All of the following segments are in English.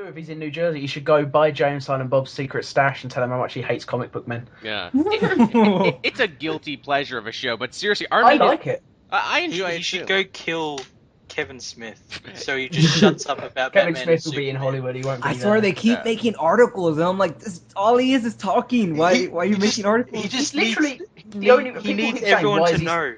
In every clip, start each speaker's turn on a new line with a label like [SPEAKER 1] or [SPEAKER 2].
[SPEAKER 1] if he's in New Jersey, he should go buy Jay & Silent Bob's secret stash and tell him how much he hates comic book men.
[SPEAKER 2] Yeah. It's a guilty pleasure of a show, but seriously,
[SPEAKER 1] I like it.
[SPEAKER 2] I enjoy it
[SPEAKER 3] He should
[SPEAKER 2] too.
[SPEAKER 3] go kill Kevin Smith, so he just shuts up about
[SPEAKER 1] Kevin
[SPEAKER 3] Batman
[SPEAKER 1] Smith will be in
[SPEAKER 3] Superman.
[SPEAKER 1] Hollywood. He won't be
[SPEAKER 4] I
[SPEAKER 1] there.
[SPEAKER 4] swear they keep making articles, and I'm like, this, all he is talking. Why are you making articles?
[SPEAKER 3] He just
[SPEAKER 1] literally
[SPEAKER 3] needs, he needs everyone to know.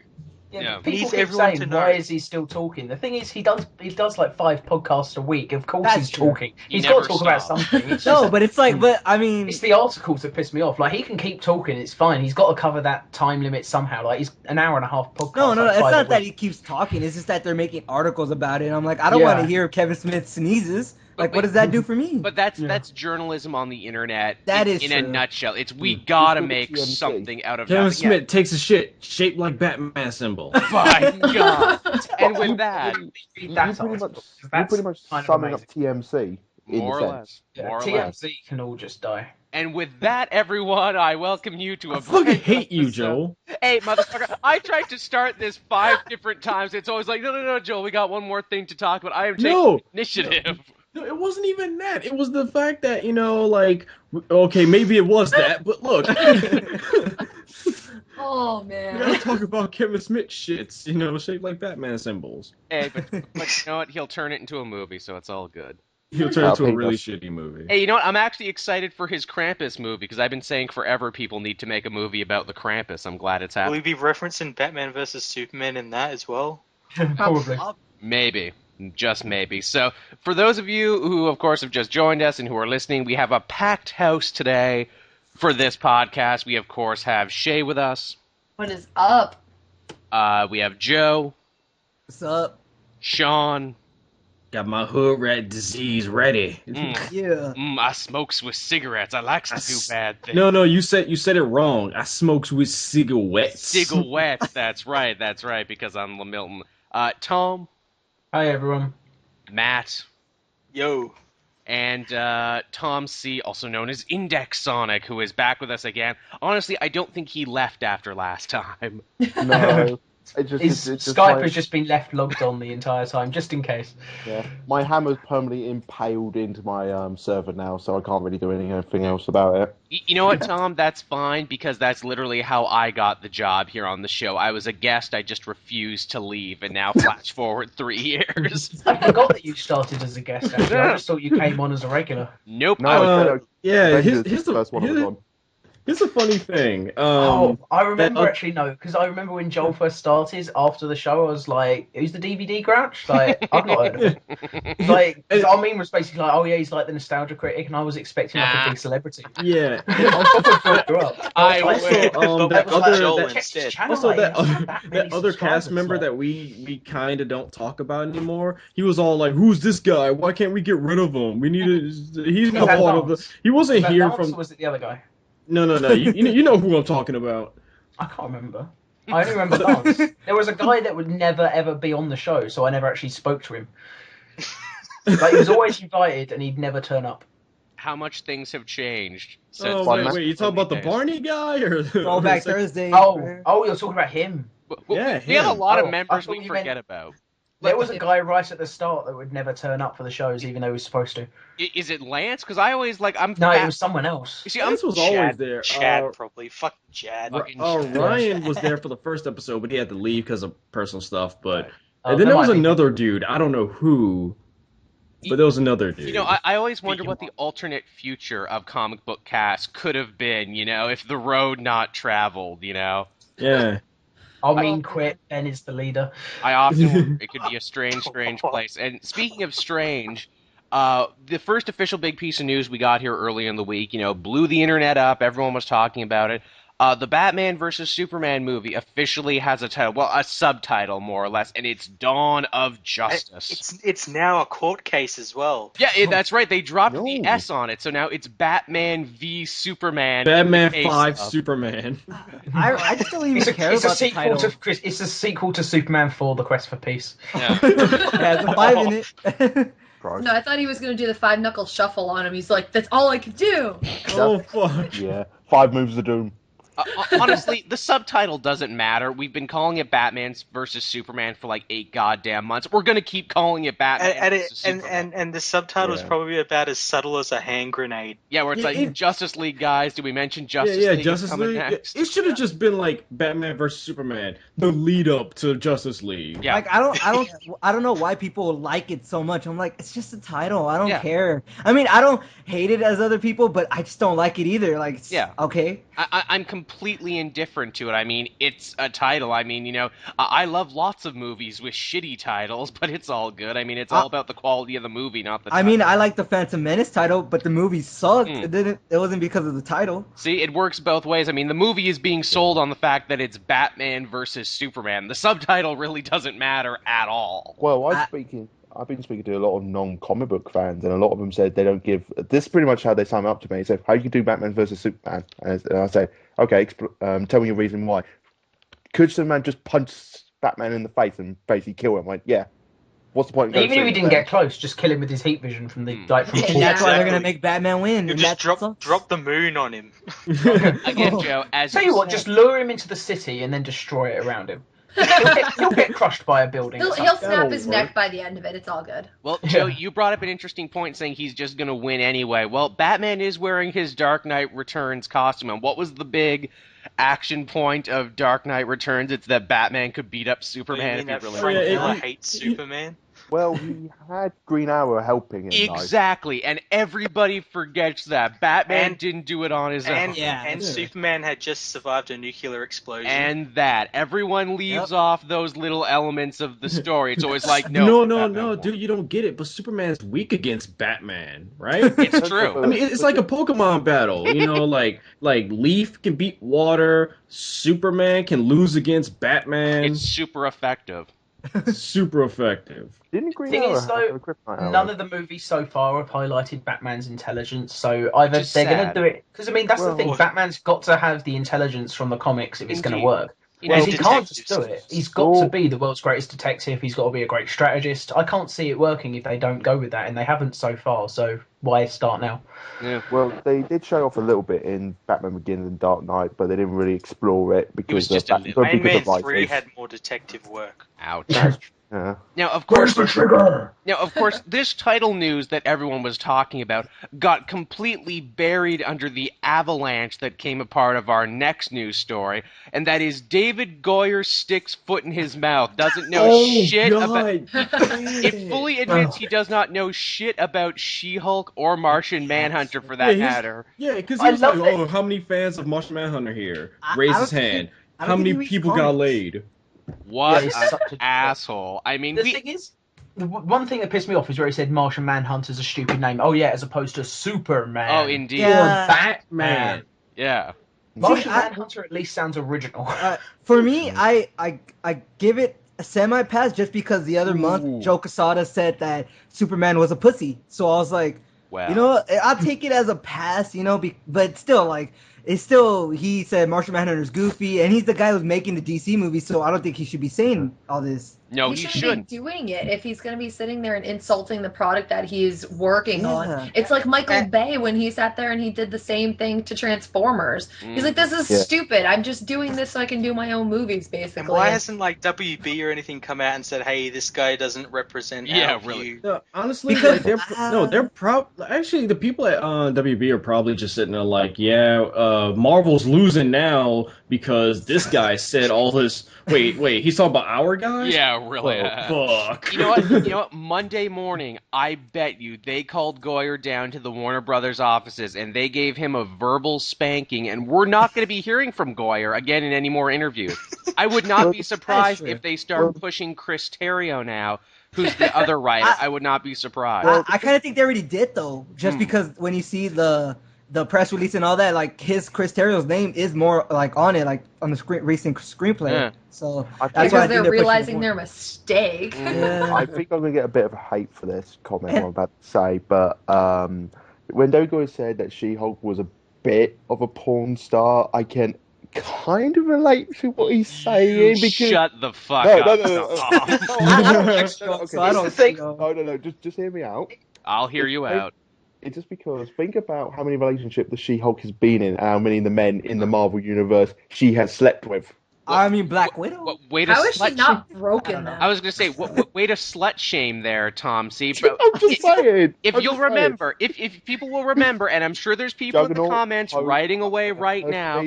[SPEAKER 1] Yeah,
[SPEAKER 2] He
[SPEAKER 1] people
[SPEAKER 3] needs
[SPEAKER 1] keep
[SPEAKER 3] everyone
[SPEAKER 1] saying,
[SPEAKER 3] to know.
[SPEAKER 1] why is he still talking? The thing is, he does like 5 podcasts a week. Of course
[SPEAKER 4] That's
[SPEAKER 1] he's
[SPEAKER 4] true.
[SPEAKER 1] talking.
[SPEAKER 2] He
[SPEAKER 1] He's got
[SPEAKER 2] never
[SPEAKER 1] to talk about
[SPEAKER 2] stops.
[SPEAKER 1] something. It's
[SPEAKER 4] No,
[SPEAKER 1] just-
[SPEAKER 4] but it's like, I mean,
[SPEAKER 1] it's the articles that piss me off. Like, he can keep talking, it's fine. He's got to cover that time limit somehow. Like, he's an hour and a half podcast.
[SPEAKER 4] no,
[SPEAKER 1] like
[SPEAKER 4] it's
[SPEAKER 1] 5
[SPEAKER 4] not
[SPEAKER 1] a
[SPEAKER 4] that
[SPEAKER 1] week.
[SPEAKER 4] he keeps talking. It's just that they're making articles about it. I'm like, I don't
[SPEAKER 1] Yeah.
[SPEAKER 4] want to hear Kevin Smith sneezes. Like, what does that do for me?
[SPEAKER 2] But that's journalism on the internet.
[SPEAKER 4] That
[SPEAKER 2] in,
[SPEAKER 4] is
[SPEAKER 2] in a
[SPEAKER 4] true.
[SPEAKER 2] nutshell. We gotta
[SPEAKER 5] It's
[SPEAKER 2] make
[SPEAKER 5] TMC.
[SPEAKER 2] something out of
[SPEAKER 6] Kevin
[SPEAKER 2] nothing.
[SPEAKER 6] Smith takes a shit shaped like Batman symbol.
[SPEAKER 2] Yeah. My God. And with that,
[SPEAKER 5] You
[SPEAKER 1] That's
[SPEAKER 5] pretty much,
[SPEAKER 1] article, 'cause
[SPEAKER 5] you're
[SPEAKER 1] that's
[SPEAKER 5] pretty much
[SPEAKER 1] kind of
[SPEAKER 5] summing up
[SPEAKER 1] amazing.
[SPEAKER 5] TMC in
[SPEAKER 2] more
[SPEAKER 5] the
[SPEAKER 2] or
[SPEAKER 5] sense.
[SPEAKER 2] less.
[SPEAKER 1] Yeah,
[SPEAKER 2] More or less.
[SPEAKER 1] TMZ can all just die.
[SPEAKER 2] And with that, everyone, I welcome you to
[SPEAKER 6] I
[SPEAKER 2] a
[SPEAKER 6] fucking
[SPEAKER 2] brand new
[SPEAKER 6] hate you,
[SPEAKER 2] episode.
[SPEAKER 6] Joel.
[SPEAKER 2] Hey, motherfucker, I tried to start this 5 different times. It's always like, no, Joel, we got one more thing to talk about. I am taking
[SPEAKER 6] No.
[SPEAKER 2] initiative.
[SPEAKER 6] No, it wasn't even that. It was the fact that, like, okay, maybe it was that, but look.
[SPEAKER 7] Oh
[SPEAKER 6] We gotta
[SPEAKER 7] man.
[SPEAKER 6] talk about Kevin Smith shits, shaped like Batman symbols.
[SPEAKER 2] Hey, but you know what? He'll turn it into a movie, so it's all good.
[SPEAKER 6] He'll turn into a
[SPEAKER 5] I'll
[SPEAKER 6] really
[SPEAKER 5] take
[SPEAKER 6] shitty movie.
[SPEAKER 2] Hey, you know what? I'm actually excited for his Krampus movie, because I've been saying forever people need to make a movie about the Krampus. I'm glad it's
[SPEAKER 3] Will
[SPEAKER 2] happening.
[SPEAKER 3] he be referencing Batman vs Superman in that as well?
[SPEAKER 1] Probably.
[SPEAKER 2] Maybe. Just maybe. So, for those of you who, of course, have just joined us and who are listening, we have a packed house today for this podcast. We, of course, have Shay with us.
[SPEAKER 7] What is up?
[SPEAKER 2] We have Joe,
[SPEAKER 4] What's up?
[SPEAKER 2] Sean.
[SPEAKER 6] Got my hood rat disease ready.
[SPEAKER 4] Yeah.
[SPEAKER 2] I smokes with cigarettes. I likes to do bad things.
[SPEAKER 6] No, you said it wrong. I smokes with cigarettes.
[SPEAKER 2] Cigarettes. That's right, because I'm Milton. Tom,
[SPEAKER 1] Hi, everyone.
[SPEAKER 2] Matt,
[SPEAKER 3] Yo.
[SPEAKER 2] and Tom C., also known as Index Sonic, who is back with us again. Honestly, I don't think he left after last time.
[SPEAKER 5] No,
[SPEAKER 1] His
[SPEAKER 5] it's just
[SPEAKER 1] Skype
[SPEAKER 5] my,
[SPEAKER 1] has just been left logged on the entire time, just in case.
[SPEAKER 5] yeah, my hammer's permanently impaled into my server now, so I can't really do anything else about it.
[SPEAKER 2] You know what, Tom? That's fine, because that's literally how I got the job here on the show. I was a guest, I just refused to leave, and now flash forward 3 years.
[SPEAKER 1] I forgot that you started as a guest, actually. I just thought you came on as a regular.
[SPEAKER 2] Nope.
[SPEAKER 5] No,
[SPEAKER 6] Yeah,
[SPEAKER 5] Avengers
[SPEAKER 6] here's
[SPEAKER 5] is the first one I've gone.
[SPEAKER 6] a funny thing.
[SPEAKER 1] I remember
[SPEAKER 6] that-
[SPEAKER 1] actually, no, because I remember when Joel first started, after the show, I was like, who's the DVD Grouch? Like, I've not heard of him. Like, Armin was basically like, oh yeah, he's like the nostalgia critic, and I was expecting like a big celebrity.
[SPEAKER 6] Yeah.
[SPEAKER 1] On top of what grew up.
[SPEAKER 2] I
[SPEAKER 1] was
[SPEAKER 2] wish.
[SPEAKER 1] like,
[SPEAKER 6] that
[SPEAKER 3] But
[SPEAKER 6] other
[SPEAKER 3] Joel
[SPEAKER 6] that,
[SPEAKER 3] instead.
[SPEAKER 1] check his channel,
[SPEAKER 6] also
[SPEAKER 1] like,
[SPEAKER 6] that
[SPEAKER 1] it's not
[SPEAKER 6] other,
[SPEAKER 1] that many
[SPEAKER 6] that other cast
[SPEAKER 1] subscribers,
[SPEAKER 6] member
[SPEAKER 1] like.
[SPEAKER 6] that we kind of don't talk about anymore. He was all like, "Who's this guy? Why can't we get rid of him? We need to. He's not
[SPEAKER 1] that
[SPEAKER 6] part of the.
[SPEAKER 1] Lance?
[SPEAKER 6] He wasn't
[SPEAKER 1] Was that
[SPEAKER 6] here
[SPEAKER 1] Lance,
[SPEAKER 6] from.
[SPEAKER 1] or was it the other guy?
[SPEAKER 6] No. You know who I'm talking about.
[SPEAKER 1] I can't remember. I only remember Lance. There was a guy that would never ever be on the show, so I never actually spoke to him. Like, he was always invited, and he'd never turn up.
[SPEAKER 2] How much things have changed since
[SPEAKER 6] Oh
[SPEAKER 5] Fun
[SPEAKER 6] wait, you talking about the
[SPEAKER 2] days.
[SPEAKER 6] Barney guy or
[SPEAKER 4] Throwback
[SPEAKER 6] or-
[SPEAKER 4] Thursday.
[SPEAKER 1] Oh, you're talking about him.
[SPEAKER 6] Yeah,
[SPEAKER 2] we have a
[SPEAKER 6] him.
[SPEAKER 2] lot
[SPEAKER 1] Oh,
[SPEAKER 2] of members
[SPEAKER 1] I thought
[SPEAKER 2] we
[SPEAKER 1] you meant-
[SPEAKER 2] forget about.
[SPEAKER 1] There was a guy right at the start that would never turn up for the shows, even though he was supposed to.
[SPEAKER 2] Is it Lance? Because I always I'm.
[SPEAKER 1] No, it was someone else.
[SPEAKER 2] You see, I'm
[SPEAKER 6] Lance was always there.
[SPEAKER 3] Chad, probably. Fuck Chad.
[SPEAKER 2] Fucking
[SPEAKER 6] Ryan was there for the first episode, but he had to leave because of personal stuff. But
[SPEAKER 1] Oh,
[SPEAKER 6] and then
[SPEAKER 1] that
[SPEAKER 6] there was
[SPEAKER 1] might be-
[SPEAKER 6] another dude. I don't know who, but there was another dude.
[SPEAKER 2] You know, I always wonder what the alternate future of comic book cast could have been, if the road not traveled,
[SPEAKER 6] yeah.
[SPEAKER 1] Quit. Ben is the leader.
[SPEAKER 2] I often wonder it could be a strange place. And speaking of strange, the first official big piece of news we got here early in the week, blew the internet up. Everyone was talking about it. The Batman vs. Superman movie officially has a title, well, a subtitle, more or less, and it's Dawn of Justice.
[SPEAKER 3] It's now a court case as well.
[SPEAKER 2] Yeah, that's right. They dropped
[SPEAKER 5] No.
[SPEAKER 2] the S on it, so now it's Batman v Superman.
[SPEAKER 6] Batman
[SPEAKER 2] Case
[SPEAKER 6] 5
[SPEAKER 2] of-
[SPEAKER 6] Superman.
[SPEAKER 4] I just don't even care
[SPEAKER 1] It's a
[SPEAKER 4] about the
[SPEAKER 1] sequel
[SPEAKER 4] title.
[SPEAKER 1] it's a sequel to Superman 4: The Quest for Peace.
[SPEAKER 2] Yeah.
[SPEAKER 4] Yeah, it's a 5 in it.
[SPEAKER 5] Christ.
[SPEAKER 7] No, I thought he was gonna do the 5-knuckle shuffle on him. He's like, that's all I can do.
[SPEAKER 6] Oh fuck.
[SPEAKER 5] Yeah, 5 moves of doom.
[SPEAKER 2] Honestly, the subtitle doesn't matter. We've been calling it Batman versus Superman for like 8 goddamn months. We're gonna keep calling it Batman versus Superman.
[SPEAKER 3] And the subtitle is probably about as subtle as a hand grenade.
[SPEAKER 2] Yeah, where it's like Justice League guys. Do we mention Justice
[SPEAKER 6] yeah,
[SPEAKER 2] League?
[SPEAKER 6] Justice
[SPEAKER 2] coming
[SPEAKER 6] League.
[SPEAKER 2] next?
[SPEAKER 6] It should have just been like Batman versus Superman, the lead up to Justice League.
[SPEAKER 2] Yeah.
[SPEAKER 4] Like I don't know why people like it so much. I'm like, it's just a title. I don't care. I mean, I don't hate it as other people, but I just don't like it either. Like, okay.
[SPEAKER 2] I'm completely indifferent to it. I mean, it's a title. I mean, I love lots of movies with shitty titles, but it's all good. I mean, it's all about the quality of the movie, not the title.
[SPEAKER 4] I mean, I like the Phantom Menace title, but the movie sucked. It wasn't because of the title.
[SPEAKER 2] See, it works both ways. I mean, the movie is being sold on the fact that it's Batman versus Superman. The subtitle really doesn't matter at all.
[SPEAKER 5] Well, I've been speaking to a lot of non-comic book fans, and a lot of them said they don't give. This is pretty much how they sum up to me. They say, "How you can do Batman versus Superman?" And I say, "Okay, tell me your reason why." Could Superman just punch Batman in the face and basically kill him? Like, yeah. What's the point?
[SPEAKER 1] Even if he didn't get close, just kill him with his heat vision from the
[SPEAKER 4] And that's why they're gonna make Batman win.
[SPEAKER 3] You
[SPEAKER 4] and
[SPEAKER 3] just
[SPEAKER 4] that
[SPEAKER 3] drop the moon on him.
[SPEAKER 2] Again, Joe, as
[SPEAKER 1] tell you what, just lure him into the city and then destroy it around him. He'll get crushed by a building.
[SPEAKER 7] He'll snap his neck by the end of it. It's all good.
[SPEAKER 2] Well, Joe, you brought up an interesting point saying he's just going to win anyway. Well, Batman is wearing his Dark Knight Returns costume. And what was the big action point of Dark Knight Returns? It's that Batman could beat up Superman if he really
[SPEAKER 3] Frank
[SPEAKER 2] wanted.
[SPEAKER 3] Miller hates Superman.
[SPEAKER 5] Well, he had Green Arrow helping him.
[SPEAKER 2] Exactly, and everybody forgets that. Batman didn't do it on his own.
[SPEAKER 3] And Superman had just survived a nuclear explosion.
[SPEAKER 2] And that. Everyone leaves off those little elements of the story. It's always like, no,
[SPEAKER 6] dude, you don't get it. But Superman's weak against Batman, right?
[SPEAKER 2] It's true.
[SPEAKER 6] I mean, it's like a Pokemon battle. Like Leaf can beat Water, Superman can lose against Batman.
[SPEAKER 2] It's super effective.
[SPEAKER 6] Super effective.
[SPEAKER 5] Didn't Green
[SPEAKER 1] Thing
[SPEAKER 5] Arrow
[SPEAKER 1] is, though,
[SPEAKER 5] have a kryptonite arrow?
[SPEAKER 1] none of the movies so far have highlighted Batman's intelligence, so either they're going to do it... Because, I mean, that's the thing, Batman's got to have the intelligence from the comics if it's going to work. Well, he can't just do it. He's got to be the world's greatest detective. He's got to be a great strategist. I can't see it working if they don't go with that, and they haven't so far, so why start now?
[SPEAKER 2] Yeah.
[SPEAKER 5] Well, they did show off a little bit in Batman Begins and Dark Knight, but they didn't really explore it because
[SPEAKER 2] just
[SPEAKER 5] of
[SPEAKER 3] Iron Man 3 had more detective work.
[SPEAKER 2] Ouch.
[SPEAKER 5] Yeah.
[SPEAKER 2] Now, of course, this title news that everyone was talking about got completely buried under the avalanche that came a part of our next news story, and that is David Goyer sticks foot in his mouth, doesn't know shit about... It fully admits he does not know shit about She-Hulk or Martian Manhunter for that matter.
[SPEAKER 6] Yeah, because he was like, how many fans of Martian Manhunter here? Raise his hand. How many people got laid?
[SPEAKER 2] What an asshole. I mean,
[SPEAKER 1] the thing is, the one thing that pissed me off is where he said Martian Manhunter's a stupid name. Oh, yeah, as opposed to Superman.
[SPEAKER 2] Oh, indeed.
[SPEAKER 1] Or Batman.
[SPEAKER 2] Yeah.
[SPEAKER 1] Martian Manhunter at least sounds original.
[SPEAKER 4] For me, I give it a semi-pass just because the other month Joe Quesada said that Superman was a pussy. So I was like, I'll take it as a pass, but still, like, it's still, he said Martian Manhunter's goofy, and he's the guy who's making the DC movie, so I don't think he should be saying all this.
[SPEAKER 2] No,
[SPEAKER 7] he shouldn't be doing it if he's going to be sitting there and insulting the product that he's working on. It's like Michael Bay when he sat there and he did the same thing to Transformers. He's like, this is stupid. I'm just doing this so I can do my own movies, basically.
[SPEAKER 3] And why hasn't like WB or anything come out and said, hey, this guy doesn't represent our view?
[SPEAKER 6] No, honestly, because they're actually the people at WB are probably just sitting there like, Marvel's losing now because this guy said all this. Wait, he's talking about our guys?
[SPEAKER 2] Yeah, really.
[SPEAKER 6] Fuck.
[SPEAKER 2] You know what? Monday morning, I bet you they called Goyer down to the Warner Brothers offices and they gave him a verbal spanking, and we're not going to be hearing from Goyer again in any more interviews. I would not be surprised if they start pushing Chris Terrio now, who's the other writer. I would not be surprised.
[SPEAKER 4] I kind of think they already did, though, just because when you see the press release and all that, like Chris Terrio's name is more like on it, like on the recent screenplay.
[SPEAKER 2] Yeah.
[SPEAKER 4] So
[SPEAKER 7] that's why they're realizing their mistake.
[SPEAKER 5] I think I'm going to get a bit of hate for this comment I'm about to say, but when Dogo said that She-Hulk was a bit of a porn star, I can kind of relate to what he's saying.
[SPEAKER 2] Shut the fuck up.
[SPEAKER 5] No, just hear me out.
[SPEAKER 2] I'll hear you out.
[SPEAKER 5] it's just because think about how many relationships the She-Hulk has been in, how many of the men in the Marvel universe she has slept with.
[SPEAKER 4] I mean, Black Widow.
[SPEAKER 7] How is she not broken then?
[SPEAKER 2] I was going to say, way to slut shame there, Tom. See,
[SPEAKER 5] I'm just saying.
[SPEAKER 2] If you'll remember, if people will remember, and I'm sure there's people in the comments writing away right now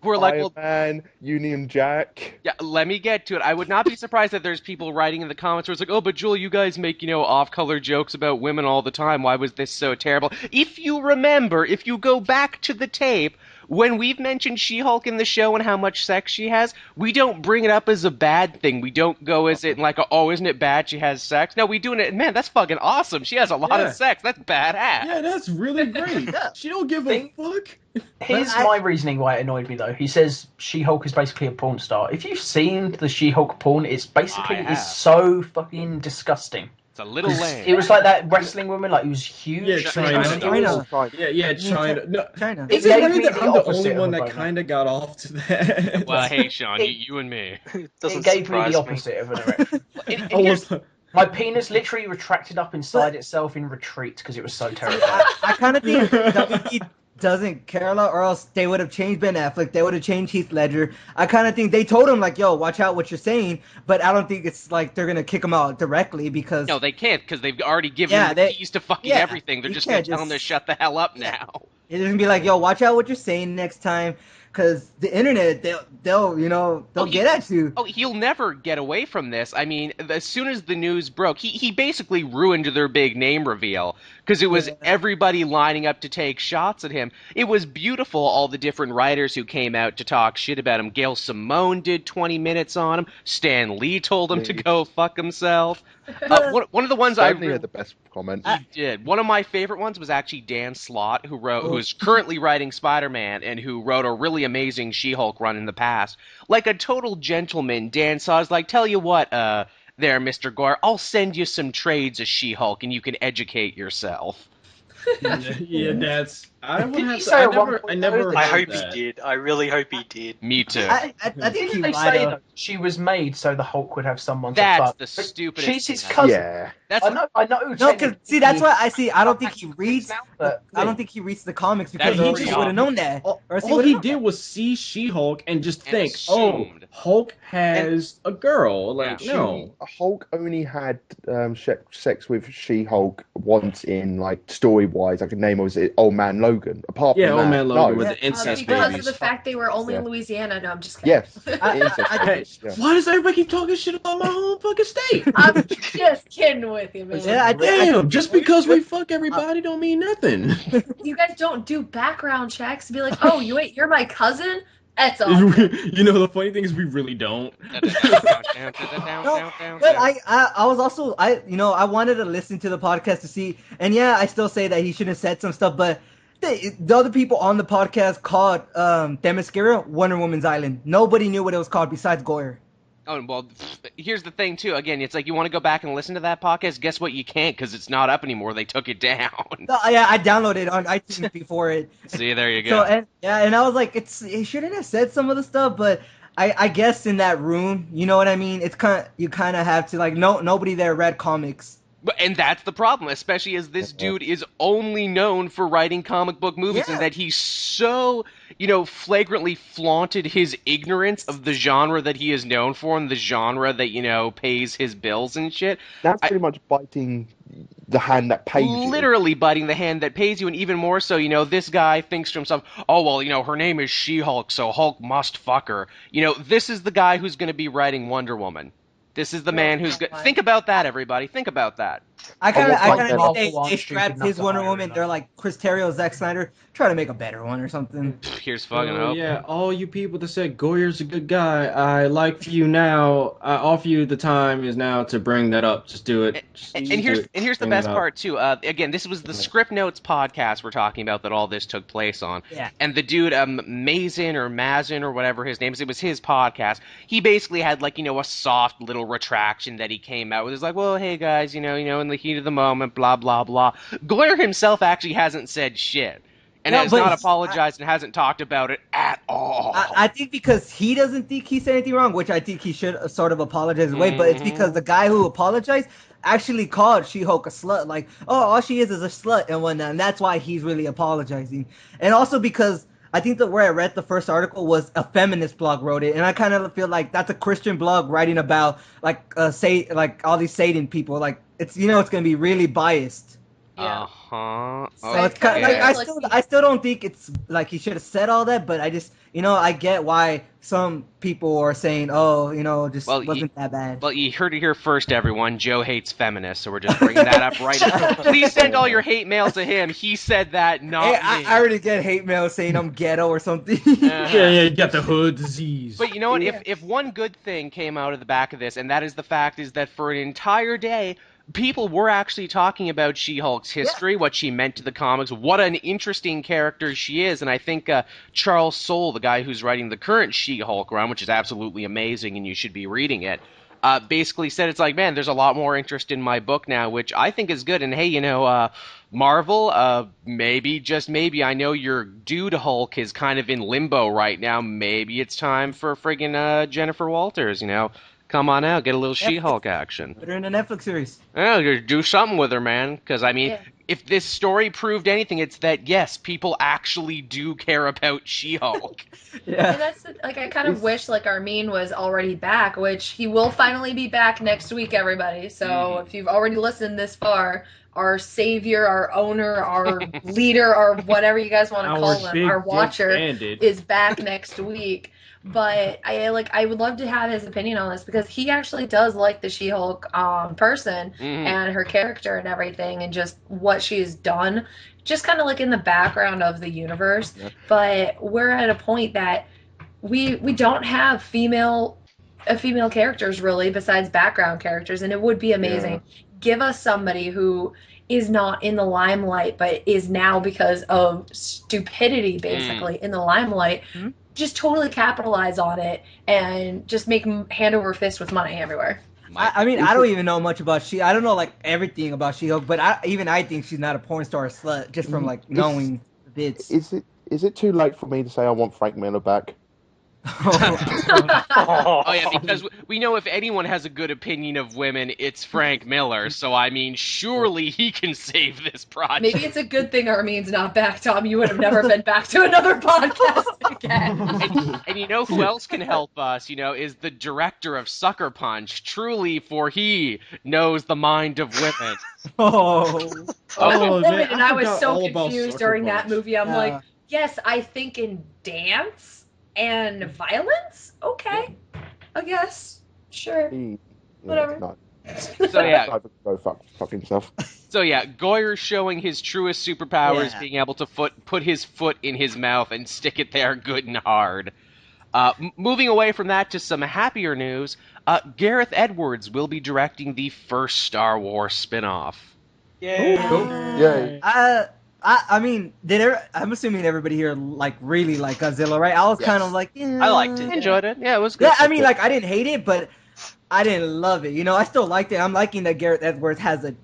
[SPEAKER 2] who are like,
[SPEAKER 5] Iron Man, Union Jack.
[SPEAKER 2] Yeah, let me get to it. I would not be surprised that there's people writing in the comments where it's like, oh, but Joel, you guys make, off-color jokes about women all the time. Why was this so terrible? If you remember, if you go back to the tape, when we've mentioned She-Hulk in the show and how much sex she has, we don't bring it up as a bad thing. We don't go as it like, oh, isn't it bad she has sex? No, we do it, man, that's fucking awesome. She has a lot of sex. That's badass.
[SPEAKER 6] Yeah, that's really great. She don't give a fuck.
[SPEAKER 1] Here's my reasoning why it annoyed me, though. He says She-Hulk is basically a porn star. If you've seen the She-Hulk porn, it's so fucking disgusting.
[SPEAKER 2] It's a little lame.
[SPEAKER 1] It was like that wrestling woman, like it was huge.
[SPEAKER 6] Yeah, China. China. No,
[SPEAKER 4] China.
[SPEAKER 6] Is it weird that I'm the only one that kind of got off to that?
[SPEAKER 2] Well, hey, Sean, you and me.
[SPEAKER 1] It gave me the opposite of an erection. My penis literally retracted up inside itself in retreat because it was so terrible.
[SPEAKER 4] I kind of think WB doesn't care a lot, or else they would have changed Ben Affleck. They would have changed Heath Ledger. I kind of think they told him, like, yo, watch out what you're saying, but I don't think it's like they're going to kick him out directly because...
[SPEAKER 2] No, they can't because they've already given him the keys to fucking everything. They're just going to tell him to shut the hell up now.
[SPEAKER 4] They're going to be like, yo, watch out what you're saying next time. Because the internet, they'll get at you.
[SPEAKER 2] Oh, he'll never get away from this. I mean, as soon as the news broke, he basically ruined their big name reveal. Because it was everybody lining up to take shots at him. It was beautiful, all the different writers who came out to talk shit about him. Gail Simone did 20 minutes on him. Stan Lee told him to go fuck himself. One of the ones
[SPEAKER 5] Stan Lee had the best comment.
[SPEAKER 2] He did. One of my favorite ones was actually Dan Slott, who's currently writing Spider-Man and who wrote a really amazing She-Hulk run in the past. Like a total gentleman, Dan Slott's like, tell you what, there, Mr. Goyer, I'll send you some trades of She-Hulk and you can educate yourself.
[SPEAKER 6] Yeah, that's... I
[SPEAKER 3] hope he did. I really hope he did.
[SPEAKER 2] Me too.
[SPEAKER 4] I think he
[SPEAKER 1] they
[SPEAKER 4] might
[SPEAKER 1] say
[SPEAKER 4] have.
[SPEAKER 1] that she was made so the Hulk would have someone to
[SPEAKER 2] That's
[SPEAKER 1] fuck.
[SPEAKER 2] the stupidest
[SPEAKER 1] She's his
[SPEAKER 2] thing.
[SPEAKER 1] cousin.
[SPEAKER 5] Yeah.
[SPEAKER 1] I know.
[SPEAKER 4] No, because see, that's why I don't think he reads. I don't think he reads the comics because he just would have known that.
[SPEAKER 6] All he did was see She-Hulk and just think,
[SPEAKER 2] assumed.
[SPEAKER 6] Hulk has a girl. Like, no.
[SPEAKER 5] Hulk only had sex with She-Hulk once in, like, story-wise. I could name it, Old Man Logan. Apart from that,
[SPEAKER 6] Old Man Logan with the incest
[SPEAKER 7] because
[SPEAKER 6] babies.
[SPEAKER 7] of the fact they were only in Louisiana. No, I'm just kidding.
[SPEAKER 5] Yes.
[SPEAKER 6] Why does everybody keep talking shit about my home fucking state?
[SPEAKER 7] I'm just kidding with you, man.
[SPEAKER 4] Yeah,
[SPEAKER 6] just because we fuck everybody don't mean nothing.
[SPEAKER 7] You guys don't do background checks to be like, oh, you're my cousin? That's all.
[SPEAKER 6] You know, the funny thing is we really don't.
[SPEAKER 4] But I was also I wanted to listen to the podcast to see, and I still say that he should have said some stuff, but the other people on the podcast called Themyscira Wonder Woman's Island. Nobody knew what it was called besides Goyer.
[SPEAKER 2] Oh, well, here's the thing, too. Again, it's like you want to go back and listen to that podcast. Guess what? You can't because it's not up anymore. They took it down.
[SPEAKER 4] I downloaded it on iTunes before it.
[SPEAKER 2] See, there you go.
[SPEAKER 4] So, and I was like, he shouldn't have said some of the stuff, but I guess in that room, you know what I mean? It's you kind of have to, like, nobody there read comics.
[SPEAKER 2] And that's the problem, especially as this dude is only known for writing comic book movies, and that he's so, flagrantly flaunted his ignorance of the genre that he is known for and the genre that, pays his bills and shit.
[SPEAKER 5] That's pretty much biting the hand that pays you.
[SPEAKER 2] Literally biting the hand that pays you, and even more so, this guy thinks to himself, oh, well, her name is She-Hulk, so Hulk must fuck her. This is the guy who's going to be writing Wonder Woman. This is the man who's good. Think about that, everybody. Think about that.
[SPEAKER 4] I kind of think they strapped his Wonder Woman. They're like Chris Terrio, Zack Snyder. Try to make a better one or something.
[SPEAKER 2] Here's fucking hope.
[SPEAKER 6] Yeah, all you people that said Goyer's a good guy, I like you now. I offer you the time is now to bring that up. Just do it.
[SPEAKER 2] And here's the best part too. Again, this was the Script Notes podcast we're talking about that all this took place on.
[SPEAKER 4] Yeah.
[SPEAKER 2] And the dude Mazin or whatever his name is, it was his podcast. He basically had like a soft little retraction that he came out with. It's like, well, hey guys, in the heat of the moment, blah blah blah. Goyer himself actually hasn't said shit. and has not apologized and hasn't talked about it at all.
[SPEAKER 4] I think because he doesn't think he said anything wrong, which I think he should sort of apologize away, but it's because the guy who apologized actually called She-Hulk a slut. Like, oh, all she is a slut and whatnot, and that's why he's really apologizing. And also because I think that where I read the first article was a feminist blog wrote it, and I kind of feel like that's a Christian blog writing about like all these Satan people. Like it's it's gonna be really biased.
[SPEAKER 7] Yeah.
[SPEAKER 4] So it's kind of, I still don't think it's like he should have said all that, but I just I get why some people are saying, wasn't that bad.
[SPEAKER 2] Well, you heard it here first, everyone. Joe hates feminists, so we're just bringing that up right now. Please send all your hate mail to him. He said that, not me.
[SPEAKER 4] I already get hate mail saying I'm ghetto or something.
[SPEAKER 6] Yeah, you got the hood disease.
[SPEAKER 2] But you know what? If one good thing came out of the back of this, and that is the fact is that for an entire day, people were actually talking about She-Hulk's history, what she meant to the comics, what an interesting character she is, and I think Charles Soule, the guy who's writing the current She-Hulk run, which is absolutely amazing and you should be reading it, basically said it's like, man, there's a lot more interest in my book now, which I think is good, and hey, Marvel, maybe, just maybe, I know your dude Hulk is kind of in limbo right now, maybe it's time for friggin' Jennifer Walters, Come on out, get a little She-Hulk action.
[SPEAKER 4] Put her in a Netflix series.
[SPEAKER 2] Yeah, do something with her, man. Because, I mean, if this story proved anything, it's that, yes, people actually do care about She-Hulk.
[SPEAKER 7] Yeah. And that's, I kind of wish, Armin was already back, which he will finally be back next week, everybody. So if you've already listened this far, our savior, our owner, our leader, or whatever you guys want to call him, our watcher, is back next week. But I would love to have his opinion on this because he actually does like the She-Hulk person and her character and everything and just what she's done, just kind of in the background of the universe. Yep. But we're at a point that we don't have female characters really besides background characters, and it would be amazing. Yeah. Give us somebody who is not in the limelight but is now because of stupidity basically in the limelight. Mm-hmm. Just totally capitalize on it and just make hand over fist with money everywhere.
[SPEAKER 4] I mean, I don't even know much about I don't know everything about She-Hulk, but I think she's not a porn star or slut just from knowing the bits.
[SPEAKER 5] Is it too late for me to say I want Frank Miller back?
[SPEAKER 2] Oh yeah, because we know if anyone has a good opinion of women, it's Frank Miller. So I mean, surely he can save this project.
[SPEAKER 7] Maybe it's a good thing Armin's not back, Tom. You would have never been back to another podcast again.
[SPEAKER 2] And you know who else can help us? Is the director of Sucker Punch. Truly, for he knows the mind of women.
[SPEAKER 7] And I was so confused during that movie. I'm like, yes, I think in dance. And violence? Okay. I guess. Sure. Whatever.
[SPEAKER 2] So yeah.
[SPEAKER 5] Go fuck himself.
[SPEAKER 2] So yeah, Goyer showing his truest superpowers, being able to put his foot in his mouth and stick it there good and hard. Moving away from that to some happier news, Gareth Edwards will be directing the first Star Wars spin-off.
[SPEAKER 3] Yay.
[SPEAKER 5] Cool. Yay.
[SPEAKER 4] I mean, I'm assuming everybody here really like Godzilla, right? I was kind of like,
[SPEAKER 3] I liked it.
[SPEAKER 2] Enjoyed it. Yeah, it was good.
[SPEAKER 4] Yeah, I mean, I didn't hate it, but I didn't love it. I still liked it. I'm liking that Gareth Edwards has a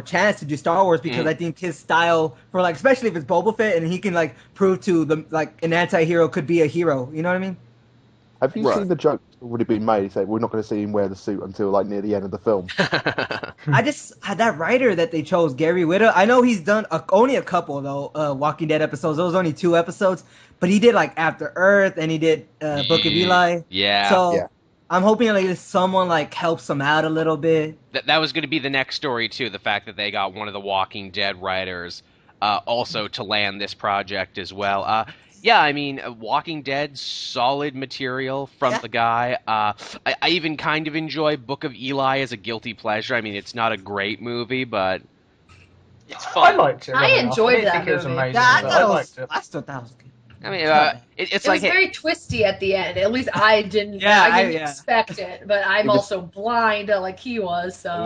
[SPEAKER 4] chance to do Star Wars because I think his style for especially if it's Boba Fett and he can prove to the an anti-hero could be a hero. You know what I mean?
[SPEAKER 5] Have you seen the joke that's already been made? Say we're not going to see him wear the suit until near the end of the film.
[SPEAKER 4] I just had that writer that they chose, Gary Whitta. I know he's done only a couple though Walking Dead episodes. There was only 2 episodes, but he did After Earth and he did Book of Eli.
[SPEAKER 2] Yeah.
[SPEAKER 4] So I'm hoping someone helps him out a little bit.
[SPEAKER 2] That was going to be the next story too. The fact that they got one of the Walking Dead writers also to land this project as well. Yeah, I mean, Walking Dead, solid material from the guy. I even kind of enjoy Book of Eli as a guilty pleasure. I mean, it's not a great movie, but
[SPEAKER 3] it's fun.
[SPEAKER 1] I liked it.
[SPEAKER 7] I enjoyed that
[SPEAKER 1] movie. It was amazing.
[SPEAKER 4] I
[SPEAKER 1] liked it.
[SPEAKER 4] I still thought it was good.
[SPEAKER 2] I mean,
[SPEAKER 7] it was very twisty at the end. At least I didn't. I didn't expect it, but I'm also blind like he was. So.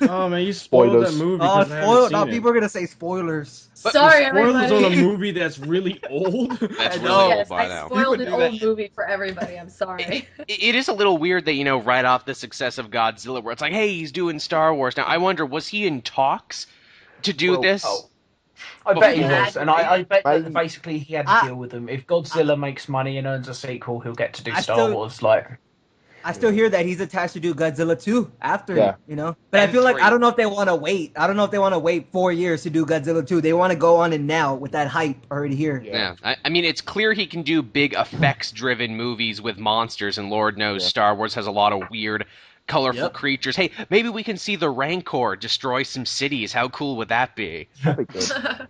[SPEAKER 6] Oh man, you spoiled that movie.
[SPEAKER 4] Now people are gonna say spoilers.
[SPEAKER 7] Sorry,
[SPEAKER 6] spoilers
[SPEAKER 7] everybody.
[SPEAKER 6] on a movie that's really old.
[SPEAKER 2] That's really old by
[SPEAKER 7] I
[SPEAKER 2] now.
[SPEAKER 7] spoiled an old movie for everybody. I'm sorry.
[SPEAKER 2] It is a little weird that right off the success of Godzilla, where it's hey, he's doing Star Wars now. I wonder, was he in talks to do this?
[SPEAKER 1] I bet he was, and I bet that
[SPEAKER 5] Maybe.
[SPEAKER 1] basically he had to deal with them. If Godzilla makes money and earns a sequel, he'll get to do Star Wars.
[SPEAKER 4] I still hear that he's attached to do Godzilla 2 after,
[SPEAKER 5] Yeah.
[SPEAKER 4] you know. But I feel like I don't know if they want to wait. I don't know if they want to wait 4 years to do Godzilla 2. They want to go on it now with that hype already here.
[SPEAKER 2] Yeah. I mean, it's clear he can do big effects-driven movies with monsters, and Lord knows Star Wars has a lot of weird, colorful creatures. Hey, maybe we can see the Rancor destroy some cities. How cool would that be?
[SPEAKER 5] That'd be good.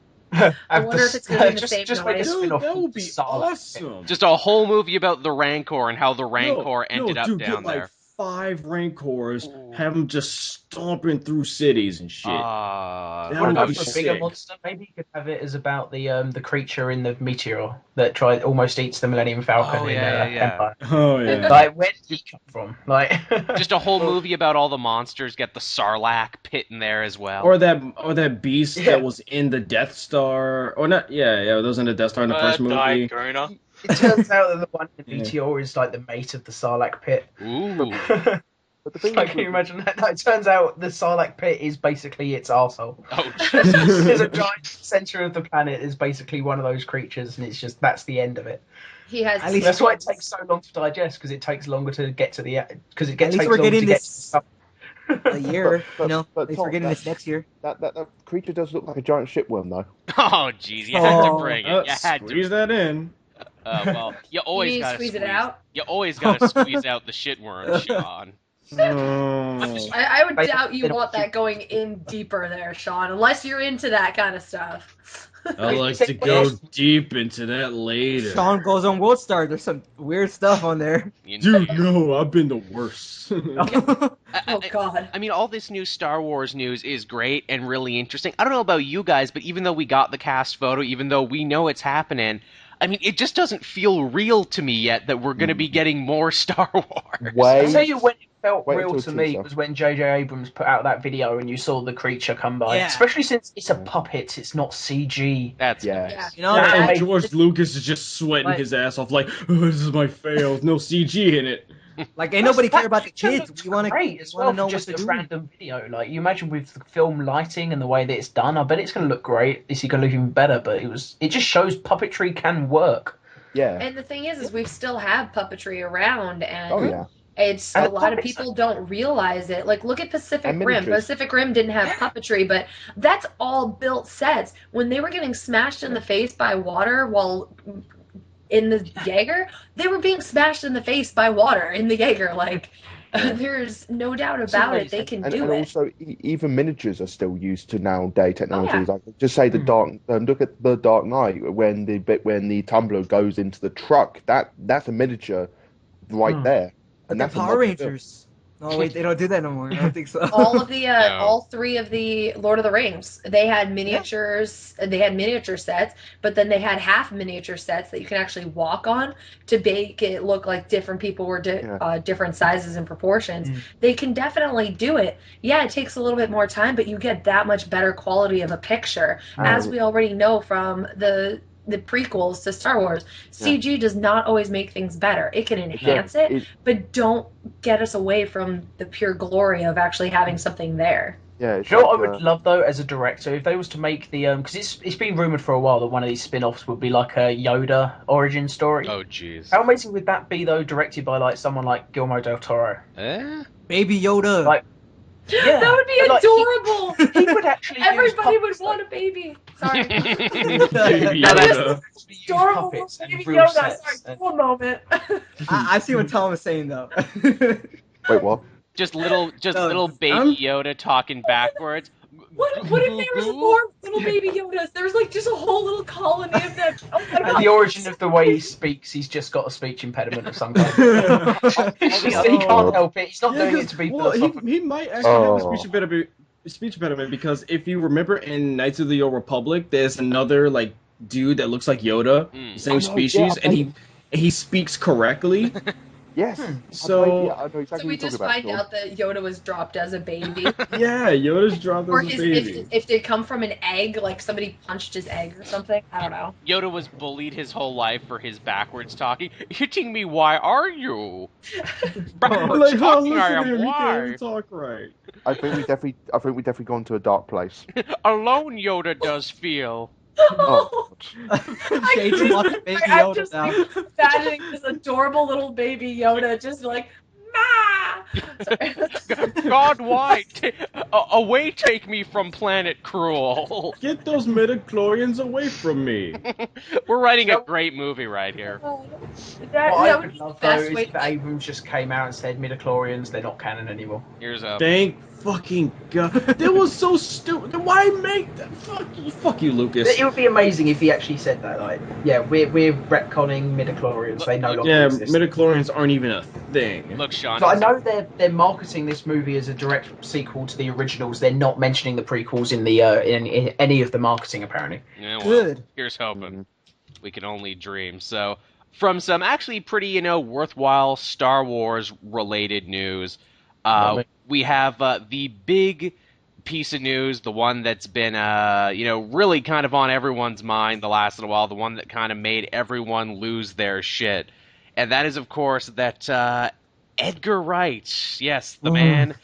[SPEAKER 7] I wonder if it's going to be the same noise.
[SPEAKER 6] Dude, that would be awesome.
[SPEAKER 2] Just a whole movie about the Rancor and how the Rancor ended up down there.
[SPEAKER 6] Like 5 Rancors, have them just stomping through cities and shit.
[SPEAKER 1] That would be for a bigger monster. Maybe you could have it as about the creature in the meteor that almost eats the Millennium Falcon in Empire.
[SPEAKER 6] Oh yeah.
[SPEAKER 1] Like, where did he come from? Like,
[SPEAKER 2] just a whole movie about all the monsters. Get the Sarlacc pit in there as well.
[SPEAKER 6] Or that beast that was in the Death Star, or not? Yeah, that was in the Death Star in the first movie.
[SPEAKER 1] It turns out that the one in the meteor is like the mate of the Sarlacc pit.
[SPEAKER 2] Ooh.
[SPEAKER 5] But the thing
[SPEAKER 1] Can you imagine that? No, it turns out the Sarlacc pit is basically its arsehole.
[SPEAKER 2] Oh,
[SPEAKER 1] there's a giant center of the planet is basically one of those creatures, and that's the end of it.
[SPEAKER 7] He has.
[SPEAKER 1] That's why it takes so long to digest, because it takes longer to get to the because it gets.
[SPEAKER 4] At least we're getting this a year. At least we're getting this next year.
[SPEAKER 5] That creature does look like a giant shipworm, though.
[SPEAKER 2] Oh, jeez, you had to bring it. You had to
[SPEAKER 6] squeeze that in.
[SPEAKER 2] Well, you always gotta
[SPEAKER 7] squeeze it out.
[SPEAKER 2] You always gotta squeeze out the shitworm, Sean.
[SPEAKER 7] I would doubt you want that going in deeper there, Sean, unless you're into that kind of stuff.
[SPEAKER 6] I like to go deep into that later.
[SPEAKER 4] Sean goes on World Star. There's some weird stuff on there.
[SPEAKER 6] Dude, no, I've been the worst.
[SPEAKER 7] Oh, God.
[SPEAKER 2] I mean, all this new Star Wars news is great and really interesting. I don't know about you guys, but even though we got the cast photo, even though we know it's happening, I mean, it just doesn't feel real to me yet that we're going to be getting more Star Wars.
[SPEAKER 1] I'll tell you when it felt real to me was when J.J. Abrams put out that video and you saw the creature come by. Yeah. Especially since it's a puppet, it's not CG.
[SPEAKER 2] That's nice.
[SPEAKER 4] You know,
[SPEAKER 6] and George Lucas is just sweating his ass off like, oh, this is my fail. No CG in it.
[SPEAKER 4] Like, ain't nobody care about the kids. We want to
[SPEAKER 1] know just a random video. Like, you imagine with the film lighting and the way that it's done, I bet it's going to look great. It's going to look even better, but it just shows puppetry can work.
[SPEAKER 5] Yeah.
[SPEAKER 7] And the thing is we still have puppetry around, and it's a lot of people don't realize it. Like, look at Pacific Rim. Pacific Rim didn't have puppetry, but that's all built sets. When they were getting smashed in the face by water while in the Jaeger, they were being smashed in the face by water in the Jaeger. Like, there's no doubt about it. They can do it.
[SPEAKER 5] And also, even miniatures are still used to nowadays technology. Like, just say the look at the Dark Knight when the tumbler goes into the truck. That's a miniature right there. And
[SPEAKER 4] that's Power Rangers. Oh wait, they don't do that no more. I don't think so.
[SPEAKER 7] All 3 of the Lord of the Rings, they had miniatures. They had miniature sets, but then they had half miniature sets that you can actually walk on to make it look like different people were different sizes and proportions. They can definitely do it. Yeah, it takes a little bit more time, but you get that much better quality of a picture, as we already know from the prequels to Star Wars. CG does not always make things better. It can enhance it, but don't get us away from the pure glory of actually having something there.
[SPEAKER 5] Yeah,
[SPEAKER 1] you know what I would love though, as a director, if they was to make the because it's been rumored for a while that one of these spin-offs would be like a Yoda origin story.
[SPEAKER 2] Oh jeez.
[SPEAKER 1] How amazing would that be though, directed by like someone like Guillermo del Toro?
[SPEAKER 4] Baby Yoda.
[SPEAKER 1] Like, yeah,
[SPEAKER 7] that would be adorable.
[SPEAKER 1] He would actually.
[SPEAKER 7] Everybody would want a baby. Sorry.
[SPEAKER 6] Baby
[SPEAKER 7] Yoda. Adorable baby Yoda. Sorry, one moment.
[SPEAKER 4] I see what Tom is saying though.
[SPEAKER 5] Wait, what?
[SPEAKER 2] Just little baby Yoda talking backwards.
[SPEAKER 7] What if there was more little baby Yodas? There's like just a whole little colony of them. Oh my God.
[SPEAKER 1] And the origin of the way he speaks, he's just got a speech impediment of some kind. He can't help it. He's not doing it to be philosophical.
[SPEAKER 6] He might actually have a speech impediment because if you remember in Knights of the Old Republic, there's another like dude that looks like Yoda, same species, and he speaks correctly.
[SPEAKER 5] Yes.
[SPEAKER 6] So,
[SPEAKER 5] I know exactly
[SPEAKER 7] so we just find out that Yoda was dropped as a baby.
[SPEAKER 6] Yeah, Yoda's dropped as a baby.
[SPEAKER 7] If they come from an egg, like somebody punched his egg or something, I don't know.
[SPEAKER 2] Yoda was bullied his whole life for his backwards talking. Hitting me, why are you? Backwards
[SPEAKER 6] like,
[SPEAKER 2] talking, I
[SPEAKER 6] listen to
[SPEAKER 2] am
[SPEAKER 6] him,
[SPEAKER 2] why.
[SPEAKER 6] he can't even talk right.
[SPEAKER 5] I think we definitely gone to a dark place.
[SPEAKER 2] Alone, Yoda does feel.
[SPEAKER 5] Oh,
[SPEAKER 4] Shades watching Baby
[SPEAKER 7] I'm
[SPEAKER 4] Yoda
[SPEAKER 7] just
[SPEAKER 4] now.
[SPEAKER 7] imagining this adorable little baby Yoda just like, Ma!
[SPEAKER 2] God, why? Away take me from planet cruel.
[SPEAKER 6] Get those midichlorians away from me.
[SPEAKER 2] We're writing a great movie right here.
[SPEAKER 1] What I would love though is if Abrams just came out and said midichlorians, they're not canon anymore.
[SPEAKER 2] Here's a
[SPEAKER 6] Thank fucking God. That was so stupid. Why make that? Fuck you, Lucas.
[SPEAKER 1] It would be amazing if he actually said that. Like, yeah, we're retconning midichlorians. They no longer exist.
[SPEAKER 6] Midichlorians aren't even a thing.
[SPEAKER 2] Look, Sean.
[SPEAKER 1] So I know they're marketing this movie as a direct sequel to the originals. They're not mentioning the prequels in the in any of the marketing apparently.
[SPEAKER 2] Yeah, well,
[SPEAKER 4] Good.
[SPEAKER 2] Here's hoping. We can only dream. So, from some actually pretty, worthwhile Star Wars related news, we have the big piece of news, the one that's been, really kind of on everyone's mind the last little while, the one that kind of made everyone lose their shit. And that is, of course, that Edgar Wright, yes, the man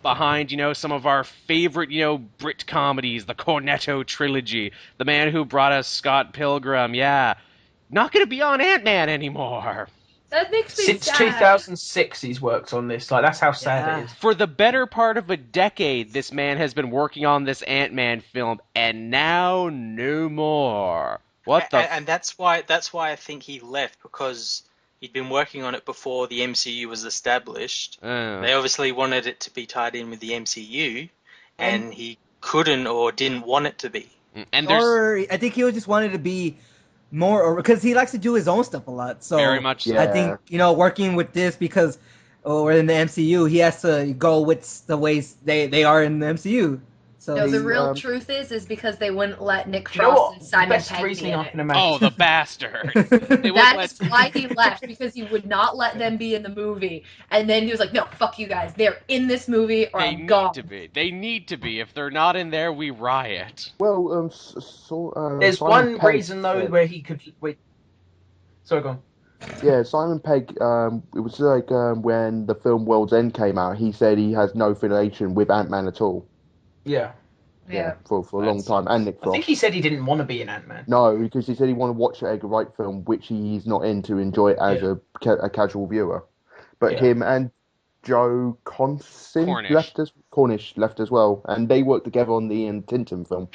[SPEAKER 2] behind, some of our favorite, Brit comedies, the Cornetto trilogy, the man who brought us Scott Pilgrim, not going to be on Ant-Man anymore.
[SPEAKER 7] That makes me
[SPEAKER 1] Since
[SPEAKER 7] sad.
[SPEAKER 1] 2006, he's worked on this. Like, that's how sad it is.
[SPEAKER 2] For the better part of a decade, this man has been working on this Ant-Man film, and now no more.
[SPEAKER 3] And that's why I think he left, because he'd been working on it before the MCU was established. They obviously wanted it to be tied in with the MCU, and he couldn't or didn't want it to be.
[SPEAKER 4] Or I think he just wanted to be more, because he likes to do his own stuff a lot. So
[SPEAKER 2] very much so.
[SPEAKER 4] I think, working with this, because we're in the MCU, he has to go with the ways they are in the MCU. So
[SPEAKER 7] no, the real truth is because they wouldn't let Nick
[SPEAKER 1] You know
[SPEAKER 7] Frost
[SPEAKER 1] what?
[SPEAKER 7] and Simon
[SPEAKER 1] Best
[SPEAKER 7] Pegg
[SPEAKER 1] reasoning
[SPEAKER 7] be in
[SPEAKER 1] I
[SPEAKER 7] it.
[SPEAKER 1] can imagine.
[SPEAKER 2] Oh, the bastard.
[SPEAKER 7] That's why he left, because he would not let them be in the movie. And then he was like, no, fuck you guys. They're in this movie or I'm gone.
[SPEAKER 2] They need to be. If they're not in there, we riot.
[SPEAKER 5] well,
[SPEAKER 1] There's
[SPEAKER 5] Simon
[SPEAKER 1] one
[SPEAKER 5] Pegg
[SPEAKER 1] reason, though,
[SPEAKER 5] said-
[SPEAKER 1] where he could... Wait. Sorry, go on.
[SPEAKER 5] Yeah, Simon Pegg, it was like when the film World's End came out, he said he has no affiliation with Ant-Man at all.
[SPEAKER 1] Yeah.
[SPEAKER 5] Yeah, for a long time. And Nick Frost.
[SPEAKER 1] I think he said he didn't want to be in Ant-Man.
[SPEAKER 5] No, because he said he wanted to watch an Edgar Wright film, which he's not in, to enjoy it as a casual viewer. But him and Joe Cornish left as well, and they worked together on the Ian Tintin film.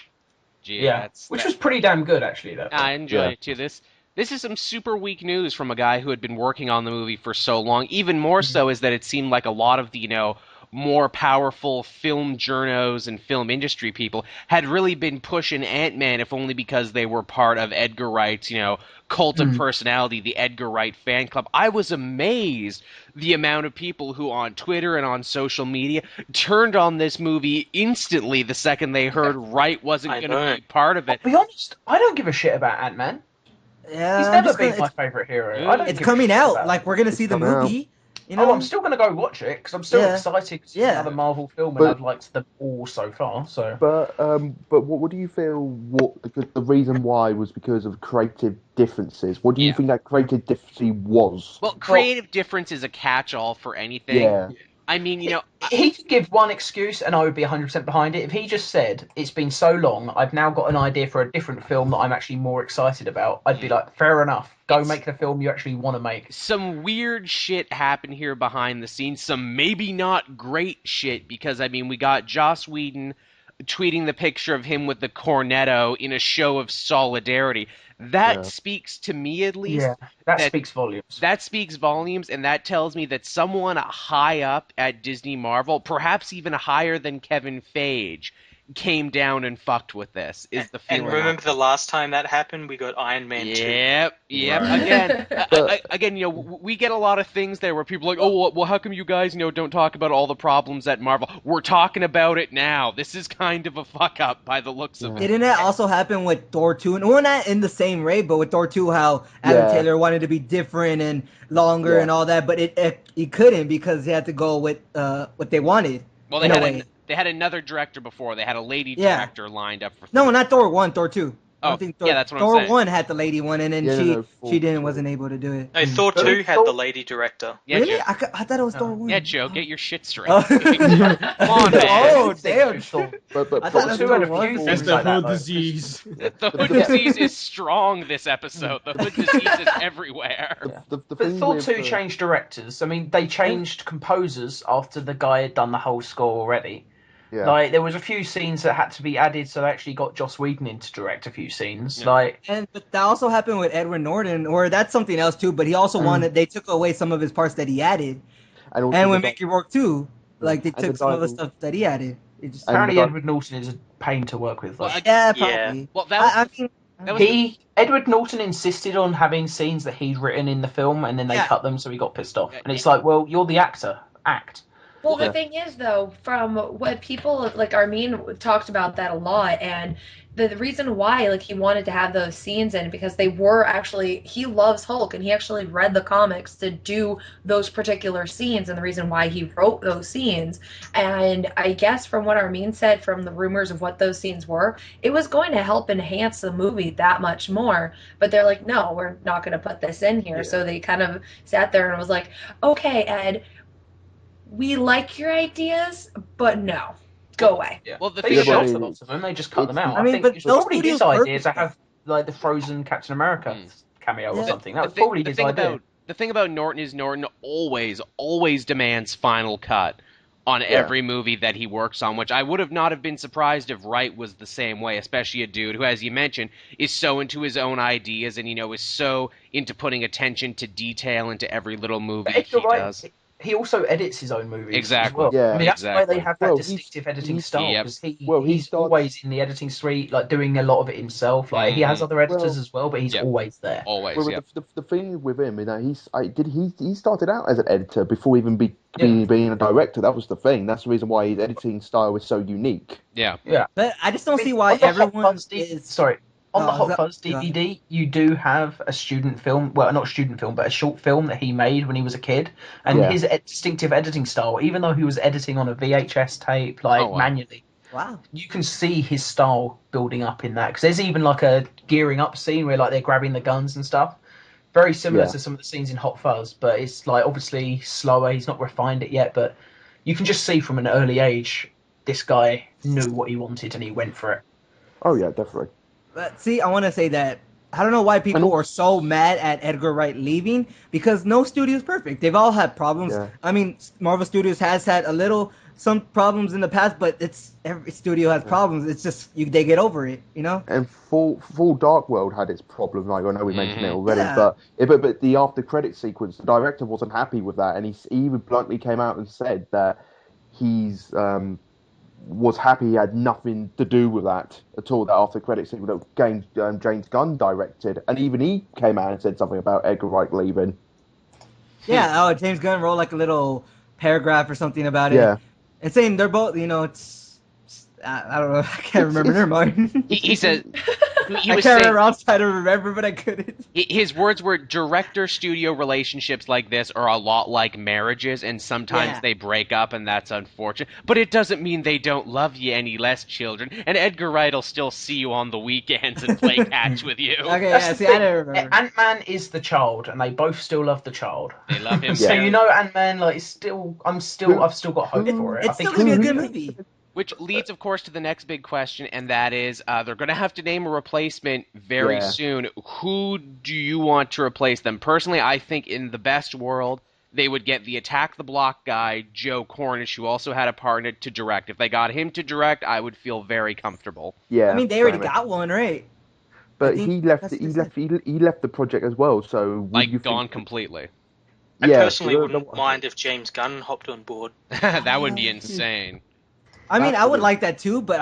[SPEAKER 2] Gee,
[SPEAKER 1] which was pretty damn good, actually.
[SPEAKER 2] I enjoyed it too. This is some super weak news from a guy who had been working on the movie for so long. Even more so is that it seemed like a lot of the, more powerful film journos and film industry people had really been pushing Ant-Man, if only because they were part of Edgar Wright's, cult of personality, the Edgar Wright fan club. I was amazed the amount of people who on Twitter and on social media turned on this movie instantly the second they heard Wright wasn't going to be part of it.
[SPEAKER 1] I'll be honest, I don't give a shit about Ant-Man.
[SPEAKER 4] Yeah,
[SPEAKER 1] he's never been my favorite hero.
[SPEAKER 4] It's coming out. Like, we're going to see the movie.
[SPEAKER 1] I'm still going to go watch it, because I'm still excited to see another Marvel film, and I've liked them all so far. So,
[SPEAKER 5] But what do you feel? Because the reason why was because of creative differences. What do you think that creative difference was?
[SPEAKER 2] Well, creative difference is a catch-all for anything.
[SPEAKER 5] Yeah.
[SPEAKER 2] I mean,
[SPEAKER 1] he could give one excuse and I would be 100% behind it. If he just said, it's been so long, I've now got an idea for a different film that I'm actually more excited about, I'd be like, fair enough. Go make the film you actually want to make.
[SPEAKER 2] Some weird shit happened here behind the scenes. Some maybe not great shit, because, I mean, we got Joss Whedon tweeting the picture of him with the cornetto in a show of solidarity. That speaks to me, at least.
[SPEAKER 1] Yeah, that speaks volumes.
[SPEAKER 2] That speaks volumes, and that tells me that someone high up at Disney Marvel, perhaps even higher than Kevin Feige, came down and fucked with this, is the feeling.
[SPEAKER 3] And remember the last time that happened? We got Iron Man 2.
[SPEAKER 2] Yep.
[SPEAKER 3] Right.
[SPEAKER 2] Again, we get a lot of things there where people are like, oh, well, how come you guys, don't talk about all the problems at Marvel? We're talking about it now. This is kind of a fuck up by the looks of it.
[SPEAKER 4] Didn't that also happen with Thor 2? And we're not in the same rate, but with Thor 2, how Adam Taylor wanted to be different and longer and all that, but he couldn't, because he had to go with what they wanted.
[SPEAKER 2] Well, they had another director before. They had a lady director lined up for
[SPEAKER 4] No, not Thor 1, Thor 2.
[SPEAKER 2] Oh,
[SPEAKER 4] I think
[SPEAKER 2] yeah, that's what
[SPEAKER 4] Thor
[SPEAKER 2] I'm saying.
[SPEAKER 4] 1 had the lady one, and then wasn't able to do it.
[SPEAKER 3] No, Thor 2 had the lady director.
[SPEAKER 2] Yeah,
[SPEAKER 4] really?
[SPEAKER 2] Joe.
[SPEAKER 4] I thought it was Thor 1.
[SPEAKER 2] Yeah, Joe, get your shit straight.
[SPEAKER 4] Oh.
[SPEAKER 2] Come on, man.
[SPEAKER 4] Oh, damn.
[SPEAKER 5] But
[SPEAKER 4] I thought it was
[SPEAKER 1] Thor 2 had a
[SPEAKER 4] Thor
[SPEAKER 1] few
[SPEAKER 4] 1.
[SPEAKER 6] It's
[SPEAKER 1] things
[SPEAKER 6] the
[SPEAKER 1] like that,
[SPEAKER 6] hood
[SPEAKER 1] though.
[SPEAKER 6] disease.
[SPEAKER 2] The hood disease is strong this episode. The hood disease is everywhere.
[SPEAKER 5] The
[SPEAKER 1] But
[SPEAKER 5] thing
[SPEAKER 1] Thor
[SPEAKER 5] with,
[SPEAKER 1] 2 changed directors. I mean, they changed composers after the guy had done the whole score already.
[SPEAKER 5] Yeah.
[SPEAKER 1] Like, there was a few scenes that had to be added, so they actually got Joss Whedon in to direct a few scenes.
[SPEAKER 2] Yeah.
[SPEAKER 1] But
[SPEAKER 4] that also happened with Edward Norton, or that's something else too. But he also wanted, they took away some of his parts that he added, and with Mickey Rourke too, like they took some of the stuff that he added.
[SPEAKER 1] Apparently, Edward Norton is a pain to work with.
[SPEAKER 2] Well,
[SPEAKER 4] yeah, probably.
[SPEAKER 2] Well,
[SPEAKER 1] Edward Norton insisted on having scenes that he'd written in the film, and then they cut them, so he got pissed off. And it's like, well, you're the actor. Act.
[SPEAKER 7] Well, the thing is, though, from what people, like Armin talked about that a lot, and the reason why, like, he wanted to have those scenes in, because they were actually, he loves Hulk, and he actually read the comics to do those particular scenes, and the reason why he wrote those scenes. And I guess from what Armin said, from the rumors of what those scenes were, it was going to help enhance the movie that much more. But they're like, no, we're not going to put this in here. Yeah. So they kind of sat there and was like, okay, Ed, we like your ideas, but no, go away.
[SPEAKER 1] Yeah. Well, the thing shot for lots of them, they just cut them out. I mean, but it's probably his idea to have like the frozen Captain America cameo or something. That was probably his idea.
[SPEAKER 2] The thing about Norton is Norton always demands final cut on every movie that he works on, which I would have not have been surprised if Wright was the same way, especially a dude who, as you mentioned, is so into his own ideas and, is so into putting attention to detail into every little movie he does.
[SPEAKER 1] He also edits his own movies.
[SPEAKER 2] Exactly.
[SPEAKER 1] As well.
[SPEAKER 5] Yeah,
[SPEAKER 1] I mean, that's why they have that distinctive editing style.
[SPEAKER 2] Yep.
[SPEAKER 1] Because he's always in the editing suite, like doing a lot of it himself. Like he has other editors as well, but he's always there.
[SPEAKER 2] Always.
[SPEAKER 5] Well, the thing with him is that he started out as an editor before even being a director. That was the thing. That's the reason why his editing style is so unique.
[SPEAKER 2] Yeah.
[SPEAKER 1] Yeah.
[SPEAKER 4] But I just don't see why everyone is.
[SPEAKER 1] Sorry. On the Hot Fuzz DVD, you do have a student film, well, not a student film, but a short film that he made when he was a kid. And his distinctive editing style, even though he was editing on a VHS tape, manually, you can see his style building up in that. Because there's even like a gearing up scene where like they're grabbing the guns and stuff. Very similar to some of the scenes in Hot Fuzz, but it's like obviously slower. He's not refined it yet, but you can just see from an early age, this guy knew what he wanted and he went for it.
[SPEAKER 5] Oh yeah, definitely.
[SPEAKER 4] But see, I want to say that I don't know why people are so mad at Edgar Wright leaving, because no studio is perfect. They've all had problems. Yeah. I mean, Marvel Studios has had some problems in the past, but every studio has problems. It's just they get over it,
[SPEAKER 5] And Full Dark World had its problems. Like I know we mentioned it already, but the after credit sequence, the director wasn't happy with that, and he even bluntly came out and said that he's was happy he had nothing to do with that at all. That after credit sequence that James Gunn directed, and even he came out and said something about Edgar Wright leaving.
[SPEAKER 4] Yeah, James Gunn wrote like a little paragraph or something about it.
[SPEAKER 5] Yeah,
[SPEAKER 4] and saying they're both, it's I don't know, I can't remember. Never mind.
[SPEAKER 2] He said
[SPEAKER 4] I can't remember. I was trying to remember, but I couldn't.
[SPEAKER 2] His words were, director-studio relationships like this are a lot like marriages, and sometimes they break up, and that's unfortunate. But it doesn't mean they don't love you any less, children. And Edgar Wright will still see you on the weekends and play catch with you.
[SPEAKER 4] Okay, I don't remember.
[SPEAKER 1] Ant-Man is the child, and they both still love the child.
[SPEAKER 2] They love him.
[SPEAKER 1] So Ant-Man, I've still got hope for it.
[SPEAKER 4] It's still gonna be a good movie.
[SPEAKER 2] Which leads, of course, to the next big question, and that is, they're going to have to name a replacement very soon. Who do you want to replace them? Personally, I think in the best world, they would get the Attack the Block guy, Joe Cornish, who also had a partner to direct. If they got him to direct, I would feel very comfortable.
[SPEAKER 5] Yeah,
[SPEAKER 4] I mean, they already got one, right?
[SPEAKER 5] But he left the project as well, so...
[SPEAKER 2] gone completely.
[SPEAKER 3] I personally wouldn't mind if James Gunn hopped on board.
[SPEAKER 2] That would be insane.
[SPEAKER 4] I mean, I would like that too, but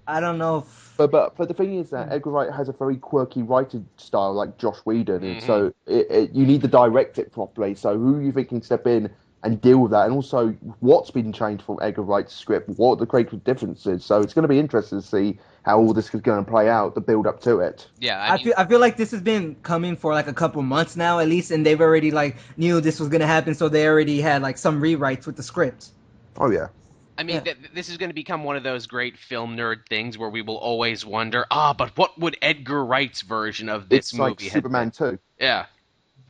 [SPEAKER 4] I don't know if...
[SPEAKER 5] But the thing is that Edgar Wright has a very quirky writing style like Joss Whedon, and so you need to direct it properly. So who you think can step in and deal with that? And also, what's been changed from Edgar Wright's script? What are the creative differences? So it's going to be interesting to see how all this is going to play out, the build up to it.
[SPEAKER 2] Yeah,
[SPEAKER 4] I feel like this has been coming for like a couple months now at least, and they've already knew this was going to happen, so they already had some rewrites with the script.
[SPEAKER 5] Oh yeah.
[SPEAKER 2] I mean, this is going to become one of those great film nerd things where we will always wonder, but what would Edgar Wright's version of this movie
[SPEAKER 5] like Superman 2.
[SPEAKER 2] Yeah.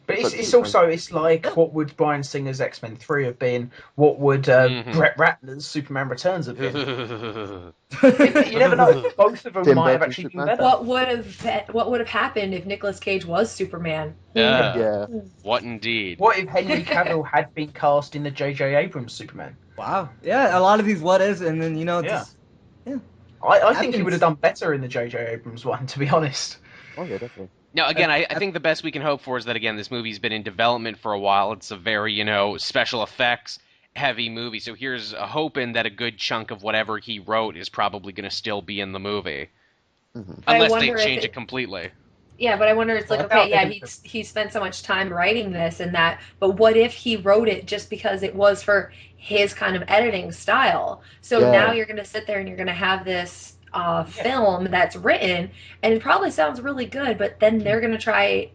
[SPEAKER 1] But it's also like what would Bryan Singer's X-Men 3 have been? What would Brett Ratner's Superman Returns have been? You never know. Both of them might have actually been better.
[SPEAKER 7] What would have happened if Nicolas Cage was Superman?
[SPEAKER 5] Yeah.
[SPEAKER 2] What indeed?
[SPEAKER 1] What if Henry Cavill had been cast in the J.J. Abrams Superman?
[SPEAKER 4] Wow. Yeah, a lot of these what ifs, and then
[SPEAKER 1] I think he would have done better in the J.J. Abrams one, to be honest.
[SPEAKER 5] Oh yeah, definitely.
[SPEAKER 2] Now, again, I think the best we can hope for is that, again, this movie's been in development for a while. It's a very, special effects heavy movie. So here's hoping that a good chunk of whatever he wrote is probably going to still be in the movie. Mm-hmm. Unless they change it completely.
[SPEAKER 7] Yeah, but I wonder, it's like, okay, yeah, he spent so much time writing this and that, but what if he wrote it just because it was for his kind of editing style? So now you're going to sit there and you're going to have this film that's written, and it probably sounds really good, but then they're going to try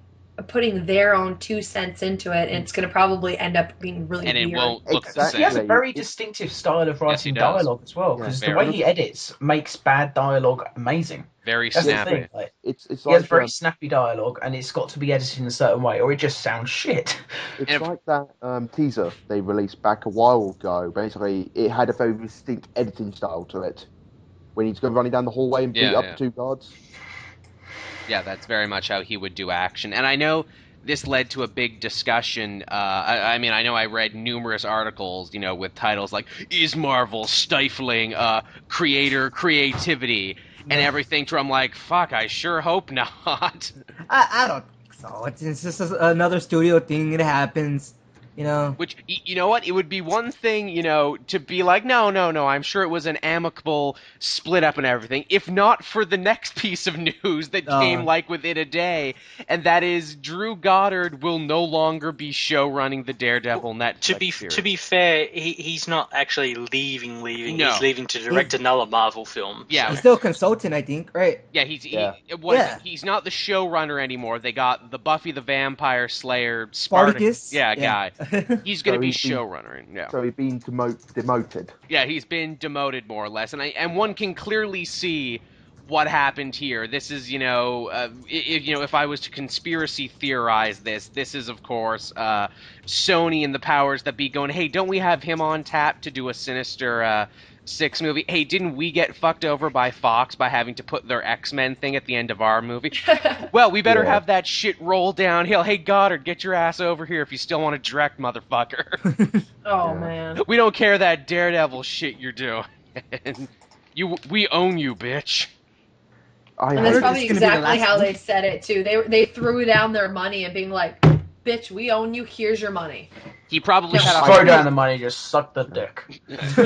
[SPEAKER 7] putting their own 2 cents into it, and it's going to probably end up being really weird.
[SPEAKER 2] And it won't look the same.
[SPEAKER 1] He has a very distinctive style of writing dialogue as well, because the way he edits makes bad dialogue amazing.
[SPEAKER 2] Very snappy.
[SPEAKER 1] He has very snappy dialogue, and it's got to be edited in a certain way, or it just sounds shit.
[SPEAKER 5] It's like that teaser they released back a while ago. Basically, it had a very distinct editing style to it. When he's going running down the hallway and beat up 2 guards.
[SPEAKER 2] Yeah, that's very much how he would do action. And I know this led to a big discussion. I mean, I know I read numerous articles, with titles like, "Is Marvel stifling creator creativity?" and everything, to I'm like, fuck, I sure hope not.
[SPEAKER 4] I don't think so. It's just another studio thing. It happens.
[SPEAKER 2] Which, you know what? It would be one thing, to be like, no, I'm sure it was an amicable split up and everything, if not for the next piece of news that came, within a day, and that is Drew Goddard will no longer be show running the Daredevil Netflix series.
[SPEAKER 3] To be fair, he's not actually leaving.
[SPEAKER 2] No.
[SPEAKER 3] He's leaving to direct another Marvel film.
[SPEAKER 2] Yeah.
[SPEAKER 4] He's still a consultant, I think, right?
[SPEAKER 2] Yeah, he's not the showrunner anymore. They got the Buffy the Vampire Slayer
[SPEAKER 4] Spartacus
[SPEAKER 2] guy. He's going to be showrunner. Yeah.
[SPEAKER 5] So he's been demoted.
[SPEAKER 2] Yeah, he's been demoted more or less, and one can clearly see what happened here. This is, if I was to conspiracy theorize this is, of course, Sony and the powers that be going, hey, don't we have him on tap to do a Sinister Six movie? Hey, didn't we get fucked over by Fox by having to put their X-Men thing at the end of our movie? Well, we better have that shit roll downhill. Hey, Goddard, get your ass over here if you still want to direct, motherfucker.
[SPEAKER 7] Man.
[SPEAKER 2] We don't care that Daredevil shit you're doing. We own you, bitch.
[SPEAKER 7] And that's probably exactly how they said it, too. They threw down their money and being like, bitch, we own you, here's your money.
[SPEAKER 2] He probably had
[SPEAKER 1] throw down the money, just suck the dick.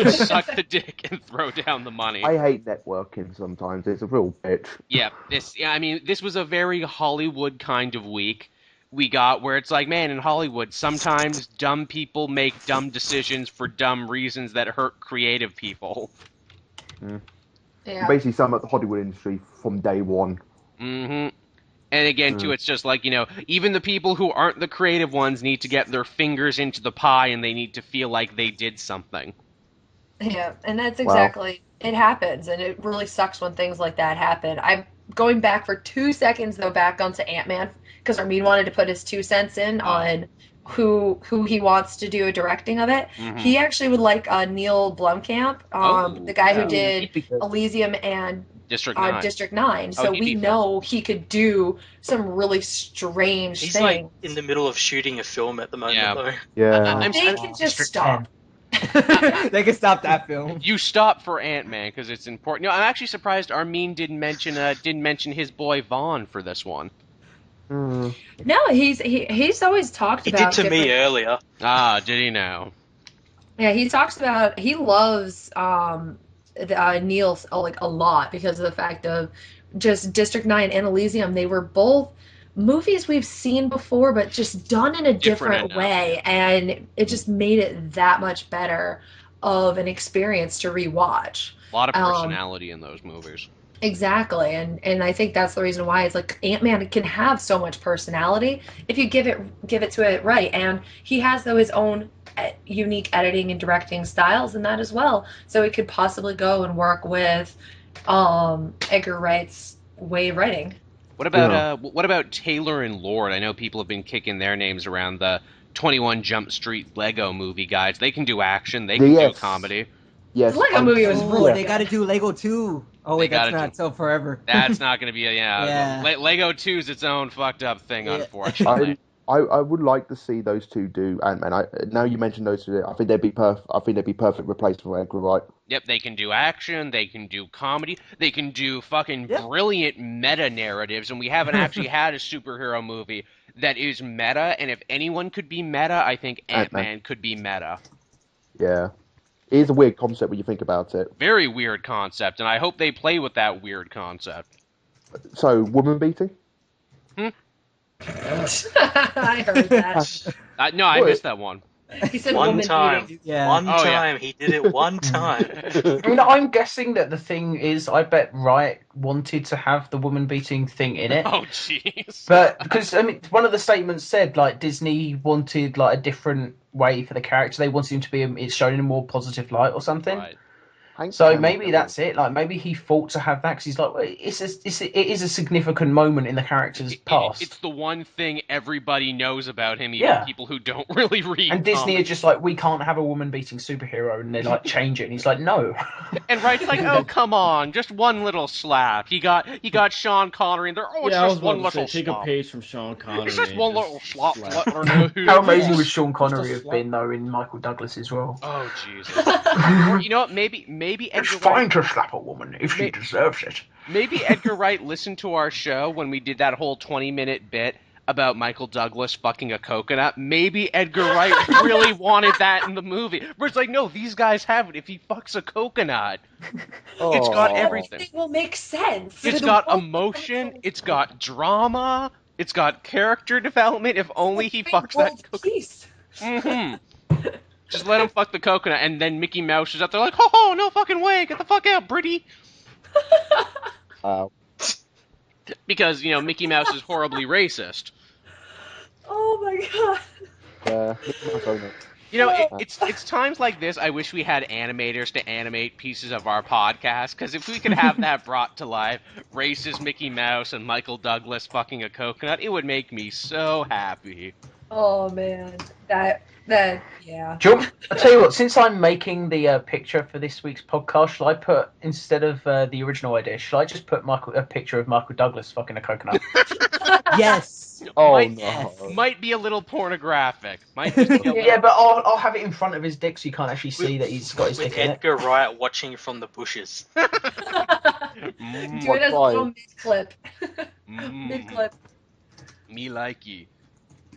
[SPEAKER 2] Suck the dick and throw down the money.
[SPEAKER 5] I hate networking sometimes. It's a real bitch.
[SPEAKER 2] Yeah, this was a very Hollywood kind of week we got, where it's like, man, in Hollywood, sometimes dumb people make dumb decisions for dumb reasons that hurt creative people.
[SPEAKER 5] Yeah. Basically, sum up the Hollywood industry from day one.
[SPEAKER 2] Mm-hmm. And again, too, it's just like, even the people who aren't the creative ones need to get their fingers into the pie, and they need to feel like they did something.
[SPEAKER 7] Yeah, and that's exactly, it happens, and it really sucks when things like that happen. I'm going back for 2 seconds, though, back onto Ant-Man, because Armin wanted to put his 2 cents in on who he wants to do a directing of it. Mm-hmm. He actually would like Neil Blomkamp, the guy who did Elysium and District 9. So we know he could do some really strange things.
[SPEAKER 3] He's like in the middle of shooting a film at the moment, though.
[SPEAKER 5] Yeah.
[SPEAKER 7] They can just stop.
[SPEAKER 4] They can stop that film.
[SPEAKER 2] You stop for Ant-Man because it's important. I'm actually surprised Armin didn't mention his boy Vaughn for this one.
[SPEAKER 7] No, he's always talked about.
[SPEAKER 3] He did to me earlier.
[SPEAKER 2] Did he now?
[SPEAKER 7] Yeah, he talks about he loves Neil a lot because of the fact of just District 9 and Elysium. They were both movies we've seen before, but just done in a different way, and it just made it that much better of an experience to rewatch.
[SPEAKER 2] A lot of personality in those movies.
[SPEAKER 7] Exactly, and I think that's the reason why it's like Ant-Man can have so much personality if you give it to it right, and he has though his own unique editing and directing styles in that as well. So it could possibly go and work with Edgar Wright's way of writing.
[SPEAKER 2] What about Taylor and Lord? I know people have been kicking their names around the 21 Jump Street Lego movie guys. They can do action, they can do comedy.
[SPEAKER 4] Yes, the Lego movie was brilliant. They got to do Lego 2. Oh wait, that's not till forever.
[SPEAKER 2] That's not going to be Lego 2 is its own fucked up thing, unfortunately.
[SPEAKER 5] I would like to see those two do Ant-Man. Now you mentioned those two, I think they'd be perfect. I think they'd be perfect replacement for Edgar Wright.
[SPEAKER 2] Yep, they can do action, they can do comedy, they can do fucking brilliant meta narratives, and we haven't actually had a superhero movie that is meta. And if anyone could be meta, I think Ant-Man could be meta.
[SPEAKER 5] Yeah. It is a weird concept when you think about it.
[SPEAKER 2] Very weird concept, and I hope they play with that weird concept.
[SPEAKER 5] So, woman beating?
[SPEAKER 7] I heard that.
[SPEAKER 2] No, I missed that one.
[SPEAKER 7] He said
[SPEAKER 3] one time.
[SPEAKER 4] Yeah.
[SPEAKER 3] One time. He did it one time.
[SPEAKER 1] I mean, I'm guessing that the thing is, I bet Wright wanted to have the woman beating thing in it.
[SPEAKER 2] Oh, jeez.
[SPEAKER 1] But because I mean, one of the statements said like Disney wanted like a different way for the character. They wanted him to be it's shown in a more positive light or something.
[SPEAKER 2] Right.
[SPEAKER 1] So maybe that's it. Like maybe he fought to have that because he's like, well, it is a significant moment in the character's past.
[SPEAKER 2] It's the one thing everybody knows about him, even people who don't really read.
[SPEAKER 1] And Disney are just like, we can't have a woman beating superhero, and they like change it. And he's like, no.
[SPEAKER 2] And Wright's like, oh come on, just one little slap. You got Sean Connery, and they're it's just one little slap.
[SPEAKER 6] Take a page from Sean Connery.
[SPEAKER 2] It's just one little slap.
[SPEAKER 1] How amazing would Sean Connery have been though in Michael Douglas's role?
[SPEAKER 2] Oh Jesus. Or, you know what? Maybe
[SPEAKER 1] it's fine to slap a woman if she deserves it.
[SPEAKER 2] Maybe Edgar Wright listened to our show when we did that whole 20-minute bit about Michael Douglas fucking a coconut. Maybe Edgar Wright really wanted that in the movie. Where it's like, no, these guys have it if he fucks a coconut. It's got everything.
[SPEAKER 7] It will make sense.
[SPEAKER 2] It's got emotion. It's got drama. It's got character development. If only he fucks that coconut. Mm-hmm. Just let him fuck the coconut, and then Mickey Mouse is out there like, oh, no fucking way, get the fuck out, Britty. Because, Mickey Mouse is horribly racist.
[SPEAKER 7] Oh my god.
[SPEAKER 2] It's times like this I wish we had animators to animate pieces of our podcast, because if we could have that brought to life, racist Mickey Mouse and Michael Douglas fucking a coconut, it would make me so happy.
[SPEAKER 7] Oh man, yeah.
[SPEAKER 1] I'll tell you what, since I'm making the picture for this week's podcast, shall I put, instead of the original idea, shall I just put a picture of Michael Douglas fucking a coconut?
[SPEAKER 4] Yes!
[SPEAKER 2] Might be a little pornographic. Might just be
[SPEAKER 1] yeah, but I'll have it in front of his dick so you can't actually see that he's got his dick in it.
[SPEAKER 3] Edgar Wright watching from the bushes.
[SPEAKER 7] Do it as a little mid-clip. Mid-clip.
[SPEAKER 2] Me likey.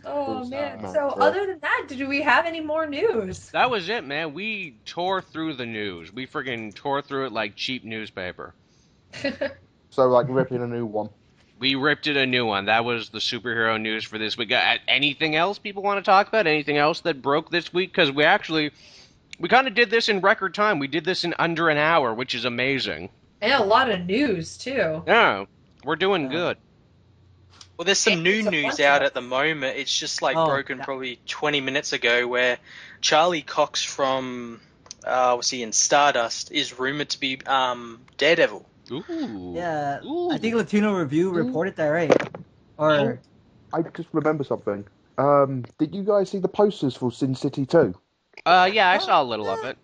[SPEAKER 7] Oh man! So other than that, do we have any more news?
[SPEAKER 2] That was it, man. We tore through the news. We friggin' tore through it like cheap newspaper.
[SPEAKER 5] So like ripping a new one.
[SPEAKER 2] We ripped it a new one. That was the superhero news for this week. Anything else people want to talk about? Anything else that broke this week? Because we kind of did this in record time. We did this in under an hour, which is amazing.
[SPEAKER 7] And a lot of news too.
[SPEAKER 2] Yeah, we're doing good.
[SPEAKER 3] Well, there's some new news out at the moment. It's just broken probably 20 minutes ago, where Charlie Cox from, was he in Stardust, is rumored to be Daredevil.
[SPEAKER 2] Ooh.
[SPEAKER 4] Yeah, I think Latino Review reported that, right? Or
[SPEAKER 5] I just remember something. Did you guys see the posters for Sin City 2?
[SPEAKER 2] Yeah, I saw a little of it.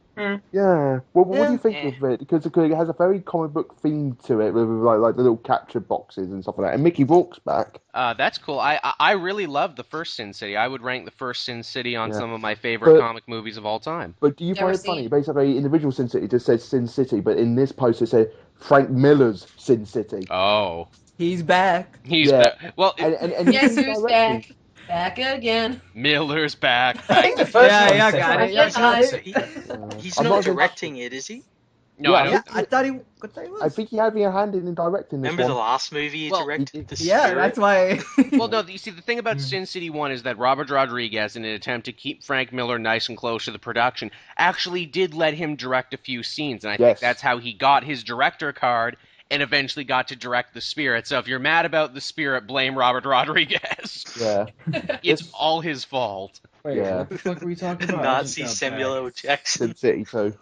[SPEAKER 5] Yeah. Well, what do you think of it? Because it has a very comic book theme to it, with like the little capture boxes and stuff like that. And Mickey Rourke's back.
[SPEAKER 2] That's cool. I really loved the first Sin City. I would rank the first Sin City on some of my favorite comic movies of all time.
[SPEAKER 5] But do you find it funny? Basically, in the original Sin City, it just says Sin City, but in this poster, it said Frank Miller's Sin City.
[SPEAKER 2] Oh.
[SPEAKER 4] He's back.
[SPEAKER 2] He's back. Well,
[SPEAKER 4] and
[SPEAKER 7] guess who's back? Back again.
[SPEAKER 2] Miller's back.
[SPEAKER 1] I think the first one
[SPEAKER 4] got
[SPEAKER 3] it. He's not directing it, is he?
[SPEAKER 2] No,
[SPEAKER 4] I thought he was.
[SPEAKER 5] I think he had a hand in directing this
[SPEAKER 3] Remember
[SPEAKER 5] one.
[SPEAKER 3] the last movie he directed?
[SPEAKER 4] That's why.
[SPEAKER 2] Well, no, you see, the thing about Sin City 1 is that Robert Rodriguez, in an attempt to keep Frank Miller nice and close to the production, actually did let him direct a few scenes, and I think that's how he got his director card and eventually got to direct The Spirit. So if you're mad about The Spirit, blame Robert Rodriguez.
[SPEAKER 5] Yeah.
[SPEAKER 2] It's all his fault.
[SPEAKER 6] Wait, what the fuck are we talking about?
[SPEAKER 3] Nazi Samuel L. Jackson.
[SPEAKER 5] Sin City too.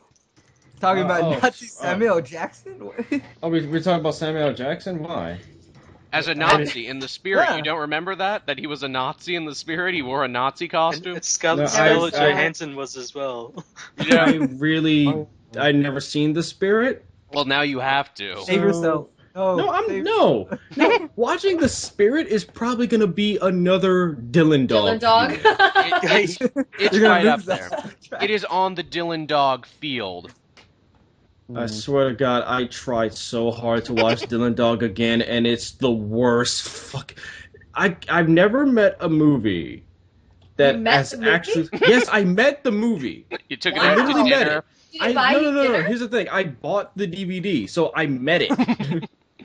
[SPEAKER 4] Talking about Nazi Samuel Jackson?
[SPEAKER 6] Oh, we're talking about Samuel L. Jackson? Why?
[SPEAKER 2] As a Nazi in The Spirit. You don't remember that? That he was a Nazi in The Spirit? He wore a Nazi costume?
[SPEAKER 3] And Scarlett Johansson was as well.
[SPEAKER 6] Yeah. I'd never seen The Spirit.
[SPEAKER 2] Well, now you have to.
[SPEAKER 4] Save yourself.
[SPEAKER 6] No. Watching The Spirit is probably gonna be another Dylan Dog.
[SPEAKER 7] Dylan Dog.
[SPEAKER 2] It's right up there. It is on the Dylan Dog field.
[SPEAKER 6] I swear to God, I tried so hard to watch Dylan Dog again, and it's the worst. I've never met a movie that has actually. Yes, I met the movie.
[SPEAKER 2] You took it
[SPEAKER 6] I
[SPEAKER 2] out
[SPEAKER 6] literally
[SPEAKER 2] to
[SPEAKER 6] met
[SPEAKER 2] dinner.
[SPEAKER 6] it. No. Here's the thing. I bought the DVD, so I met it.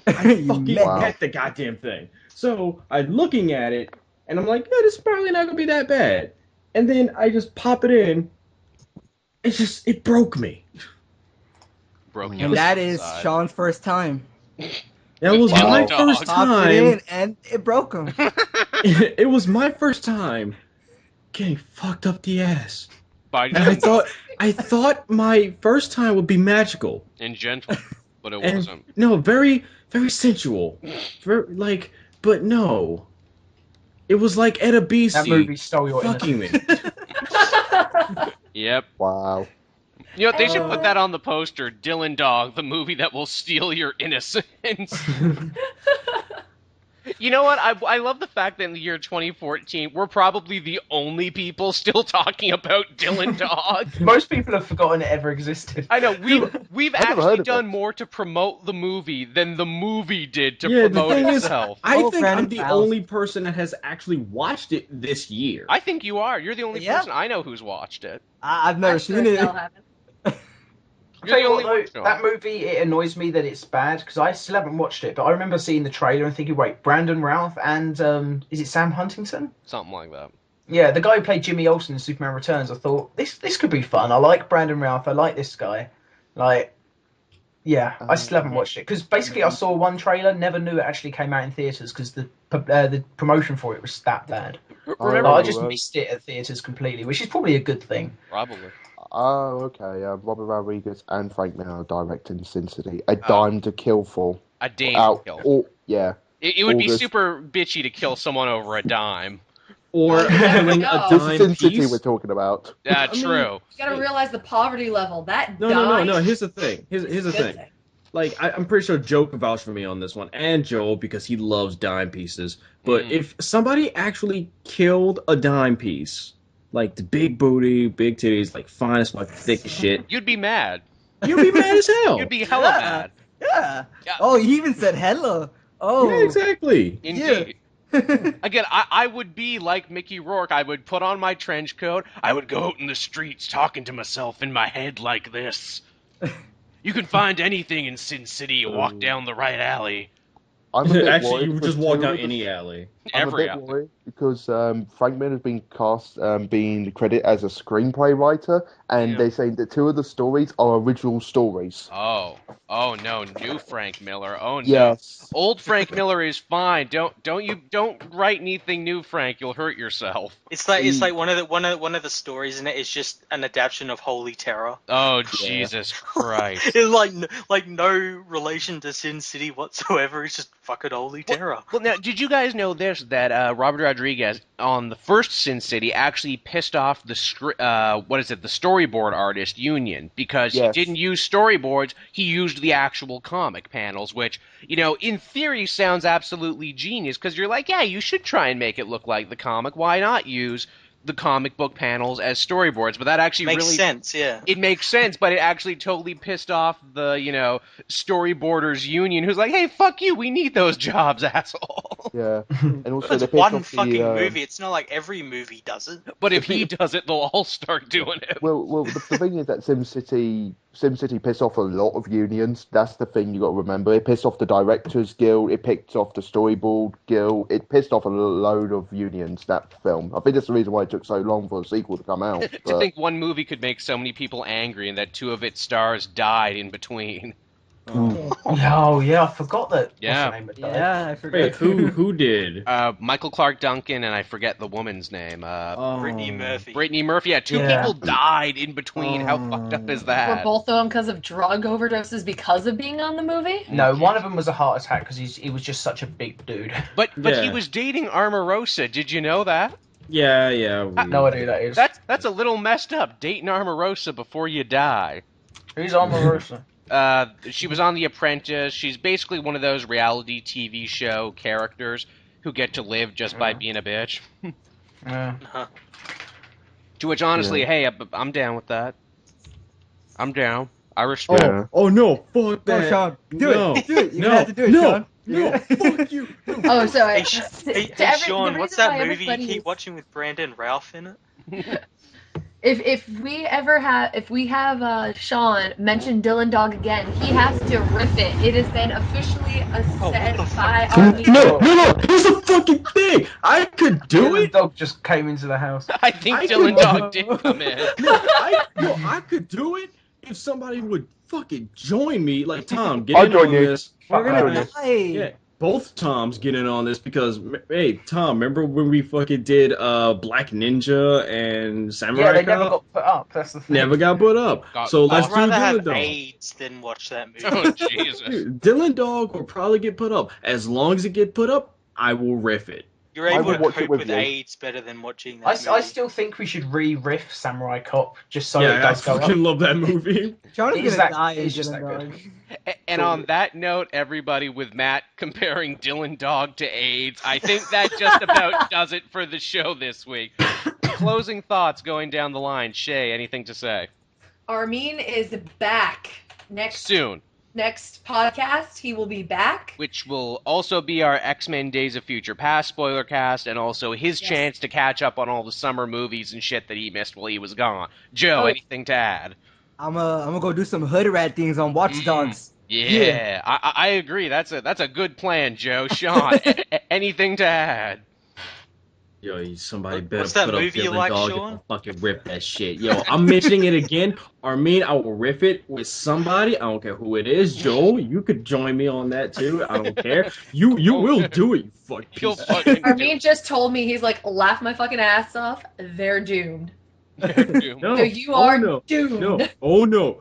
[SPEAKER 6] I fucking met the goddamn thing. So I'm looking at it, and I'm like, this is probably not gonna be that bad. And then I just pop it in. It broke me.
[SPEAKER 4] And that is Sean's first time.
[SPEAKER 6] That was my first time.
[SPEAKER 4] Popped it in, and it broke him.
[SPEAKER 6] It was my first time getting fucked up the ass. And I thought my first time would be magical
[SPEAKER 2] and gentle, but it wasn't.
[SPEAKER 6] No, very, very sensual. But no. It was like Edabisi.
[SPEAKER 1] That movie stole your
[SPEAKER 6] fucking me.
[SPEAKER 2] Yep.
[SPEAKER 5] Wow.
[SPEAKER 2] You know, they should put that on the poster, Dylan Dog, the movie that will steal your innocence. You know what? I love the fact that in the year 2014, we're probably the only people still talking about Dylan Dog.
[SPEAKER 1] Most people have forgotten it ever existed.
[SPEAKER 2] I know. We've actually done more to promote the movie than the movie did to promote itself.
[SPEAKER 6] I think I'm the only person that has actually watched it this year.
[SPEAKER 2] I think you are. You're the only person I know who's watched it.
[SPEAKER 4] I've never seen it.
[SPEAKER 1] That movie, it annoys me that it's bad because I still haven't watched it, but I remember seeing the trailer and thinking, wait, Brandon Routh and is it Sam Huntington?
[SPEAKER 2] Something like that.
[SPEAKER 1] Yeah, the guy who played Jimmy Olsen in Superman Returns. I thought this could be fun. I like Brandon Routh. I like this guy. I still haven't watched it because basically I saw one trailer, never knew it actually came out in theaters because the promotion for it was that bad. I just missed it at theaters completely, which is probably a good thing.
[SPEAKER 2] Probably.
[SPEAKER 5] Oh, okay. Robert Rodriguez and Frank Miller directing Sin City. A Dime to Kill for.
[SPEAKER 2] A dame to kill.
[SPEAKER 5] Yeah.
[SPEAKER 2] It would be super bitchy to kill someone over a dime.
[SPEAKER 6] Or killing a dime piece.
[SPEAKER 5] Sin City we're talking about.
[SPEAKER 2] Yeah, true.
[SPEAKER 7] You gotta realize the poverty level.
[SPEAKER 6] No. Here's the thing. Here's the thing. I'm pretty sure Joe can vouch for me on this one, and Joel, because he loves dime pieces. But if somebody actually killed a dime piece, like the big booty, big titties, like fine as fuck, thick as shit,
[SPEAKER 2] you'd be mad.
[SPEAKER 6] You'd be mad as hell.
[SPEAKER 2] You'd be hella mad.
[SPEAKER 4] Yeah. Oh, he even said hella. Oh.
[SPEAKER 6] Yeah, exactly.
[SPEAKER 2] Indeed. Again, I would be like Mickey Rourke. I would put on my trench coat. I would go out in the streets talking to myself in my head like this. You can find anything in Sin City. You walk down the right alley.
[SPEAKER 6] Actually, you would just walk down any alley.
[SPEAKER 5] Every alley. Worried because Frank Miller has been cast, being credited as a screenplay writer, and they're saying that 2 of the stories are original stories.
[SPEAKER 2] Oh no, new Frank Miller. Oh no,
[SPEAKER 5] yes.
[SPEAKER 2] Old Frank Miller is fine. Don't write anything new, Frank. You'll hurt yourself.
[SPEAKER 3] It's like one of the stories in it is just an adaptation of Holy Terror.
[SPEAKER 2] Oh Jesus Christ!
[SPEAKER 3] It's like no relation to Sin City whatsoever. It's just fucking Holy Terror.
[SPEAKER 2] Well, now, did you guys know this? That Robert Rodriguez on the first Sin City actually pissed off the storyboard artist union because he didn't use storyboards. He used the actual comic panels, which, in theory sounds absolutely genius because you're like, yeah, you should try and make it look like the comic. Why not use the comic book panels as storyboards? But that actually
[SPEAKER 3] makes sense. Yeah,
[SPEAKER 2] it makes sense, but it actually totally pissed off the storyboarders union, who's like, hey, fuck you, we need those jobs, asshole.
[SPEAKER 5] Yeah, and also
[SPEAKER 3] it's one fucking movie. It's not like every movie does it.
[SPEAKER 2] But if he does it, they'll all start doing it.
[SPEAKER 5] Well, the thing is that SimCity pissed off a lot of unions. That's the thing you got to remember. It pissed off the Directors Guild. It pissed off the Storyboard Guild. It pissed off a load of unions, that film. I think that's the reason why it took so long for a sequel to come out.
[SPEAKER 2] To think one movie could make so many people angry and that 2 of its stars died in between.
[SPEAKER 1] Oh yeah, I forgot that.
[SPEAKER 2] Yeah.
[SPEAKER 1] What's her name?
[SPEAKER 4] Yeah, I forgot.
[SPEAKER 6] Wait, who did?
[SPEAKER 2] Michael Clark Duncan, and I forget the woman's name.
[SPEAKER 3] Brittany Murphy.
[SPEAKER 2] Brittany Murphy. Yeah, two people died in between. How fucked up is that?
[SPEAKER 7] Were both of them because of drug overdoses because of being on the movie?
[SPEAKER 1] No, one of them was a heart attack because he was just such a big dude.
[SPEAKER 2] But he was dating Omarosa. Did you know that?
[SPEAKER 6] Yeah.
[SPEAKER 1] No idea who that is.
[SPEAKER 2] That's a little messed up. Dating Omarosa before you die.
[SPEAKER 1] Who's Omarosa?
[SPEAKER 2] She was on The Apprentice. She's basically one of those reality TV show characters who get to live just by being a bitch. To which, honestly, hey, I'm down with that. I'm down. I respect.
[SPEAKER 6] Oh no, fuck that.
[SPEAKER 4] Oh, Sean, do it. You have to do it, Sean.
[SPEAKER 6] No, fuck you.
[SPEAKER 7] Oh, so
[SPEAKER 3] Hey, Sean, what's that movie you keep watching with Brandon Routh in it?
[SPEAKER 7] If we have Sean mention Dylan Dog again, he has to riff it. It has been officially said by our leader.
[SPEAKER 6] No. Here's the fucking thing. I could do
[SPEAKER 1] Dylan
[SPEAKER 6] it.
[SPEAKER 1] Dog just came into the house.
[SPEAKER 2] I think Dylan Dog did come in.
[SPEAKER 6] I could do it if somebody would fucking join me. Like Tom, get
[SPEAKER 5] I'll
[SPEAKER 6] in
[SPEAKER 5] join
[SPEAKER 6] on
[SPEAKER 5] you.
[SPEAKER 6] this.
[SPEAKER 4] We're gonna die.
[SPEAKER 6] Yeah, both Toms get in on this because, hey, Tom, remember when we fucking did Black Ninja and Samurai
[SPEAKER 1] Yeah, they
[SPEAKER 6] Cop?
[SPEAKER 1] never got put up. That's the thing.
[SPEAKER 6] Never got put up. So let's
[SPEAKER 3] I'd
[SPEAKER 6] do
[SPEAKER 3] rather
[SPEAKER 6] Dylan
[SPEAKER 3] have
[SPEAKER 6] Dog.
[SPEAKER 3] AIDS than watch that movie.
[SPEAKER 2] Oh, Jesus.
[SPEAKER 6] Dude, Dylan Dog will probably get put up. As long as it get put up, I will riff it.
[SPEAKER 3] You're able
[SPEAKER 5] would
[SPEAKER 3] to
[SPEAKER 5] watch it
[SPEAKER 3] cope
[SPEAKER 5] with
[SPEAKER 3] with
[SPEAKER 5] you.
[SPEAKER 3] AIDS better than watching that
[SPEAKER 1] I
[SPEAKER 3] movie.
[SPEAKER 1] still think we should re-riff Samurai Cop just so it
[SPEAKER 6] Yeah, I
[SPEAKER 1] does go up.
[SPEAKER 6] fucking love that movie.
[SPEAKER 4] Sean
[SPEAKER 1] He's
[SPEAKER 4] is gonna
[SPEAKER 1] that-
[SPEAKER 4] die in
[SPEAKER 1] he's just
[SPEAKER 4] Dylan
[SPEAKER 1] that
[SPEAKER 4] Dog.
[SPEAKER 2] And on that note, everybody, with Matt comparing Dylan Dog to AIDS, I think that just about does it for the show this week. Closing thoughts going down the line. Shay, anything to say?
[SPEAKER 7] Armin is back
[SPEAKER 2] Soon.
[SPEAKER 7] next podcast. He will be back.
[SPEAKER 2] Which will also be our X-Men Days of Future Past spoiler cast, and also his chance to catch up on all the summer movies and shit that he missed while he was gone. Joe, anything to add?
[SPEAKER 4] I'm gonna go do some hood rat things on Watch Dogs.
[SPEAKER 2] Yeah. I agree. That's a good plan, Joe. Sean, anything to add?
[SPEAKER 6] Yo, somebody better
[SPEAKER 3] What's that
[SPEAKER 6] put up
[SPEAKER 3] movie you
[SPEAKER 6] Dylan
[SPEAKER 3] like,
[SPEAKER 6] Dog
[SPEAKER 3] Sean?
[SPEAKER 6] and fucking rip that shit. Yo, I'm mentioning it again. Armin, I will riff it with somebody. I don't care who it is. Joe, you could join me on that too. I don't care. You will do it, you fucking
[SPEAKER 2] You'll
[SPEAKER 6] piece of
[SPEAKER 2] fucking
[SPEAKER 6] shit.
[SPEAKER 7] Armin just told me, he's like, laugh my fucking ass off. They're doomed.
[SPEAKER 6] No,
[SPEAKER 7] So you are
[SPEAKER 6] no,
[SPEAKER 7] doomed.
[SPEAKER 6] No,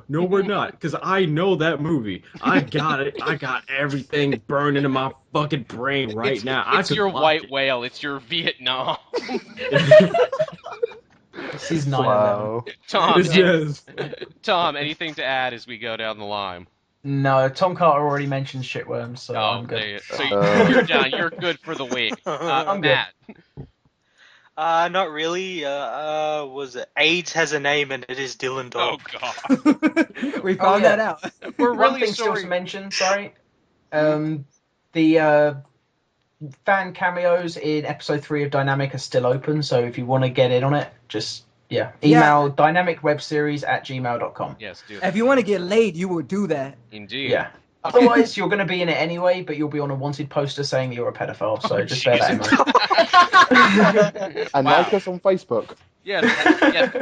[SPEAKER 6] no, we're not. Because I know that movie. I got it. I got everything burned into my fucking brain right now.
[SPEAKER 2] It's your white whale. It's your Vietnam.
[SPEAKER 1] This is 9/11.
[SPEAKER 5] Wow.
[SPEAKER 2] Tom,
[SPEAKER 6] Yes.
[SPEAKER 2] Tom, anything to add as we go down the line?
[SPEAKER 1] No, Tom Carter already mentioned shitworms, so I'm good.
[SPEAKER 2] So you're done. You're good for the week.
[SPEAKER 1] I'm good.
[SPEAKER 2] Matt.
[SPEAKER 3] Not really. Was it AIDS has a name and it is Dylan
[SPEAKER 2] Oh,
[SPEAKER 3] Dog.
[SPEAKER 2] God.
[SPEAKER 4] We found
[SPEAKER 1] yeah.
[SPEAKER 4] that out.
[SPEAKER 2] We're
[SPEAKER 1] One
[SPEAKER 2] really
[SPEAKER 1] thing still
[SPEAKER 2] sorry.
[SPEAKER 1] to mention, sorry. The fan cameos in episode 3 of Dynamic are still open, so if you want to get in on it, just email dynamicwebseries@gmail.com.
[SPEAKER 2] Yes, do
[SPEAKER 4] If you want to get laid, you will do that.
[SPEAKER 2] Indeed.
[SPEAKER 1] Yeah. Otherwise, you're going to be in it anyway, but you'll be on a wanted poster saying you're a pedophile, so just bear that in mind.
[SPEAKER 5] And like us on Facebook.
[SPEAKER 2] Yes,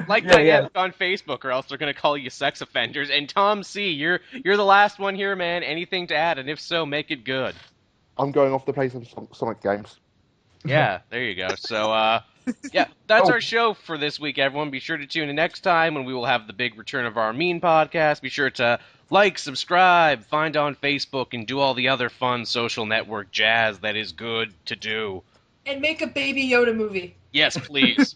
[SPEAKER 2] like Dynamic on Facebook, or else they're going to call you sex offenders. And Tom C., you're the last one here, man. Anything to add? And if so, make it good.
[SPEAKER 5] I'm going off to play some Sonic games.
[SPEAKER 2] Yeah, there you go. So, that's our show for this week, everyone. Be sure to tune in next time when we will have the big return of our Mean podcast. Be sure to like, subscribe, find on Facebook, and do all the other fun social network jazz that is good to do.
[SPEAKER 7] And make a Baby Yoda movie.
[SPEAKER 2] Yes, please.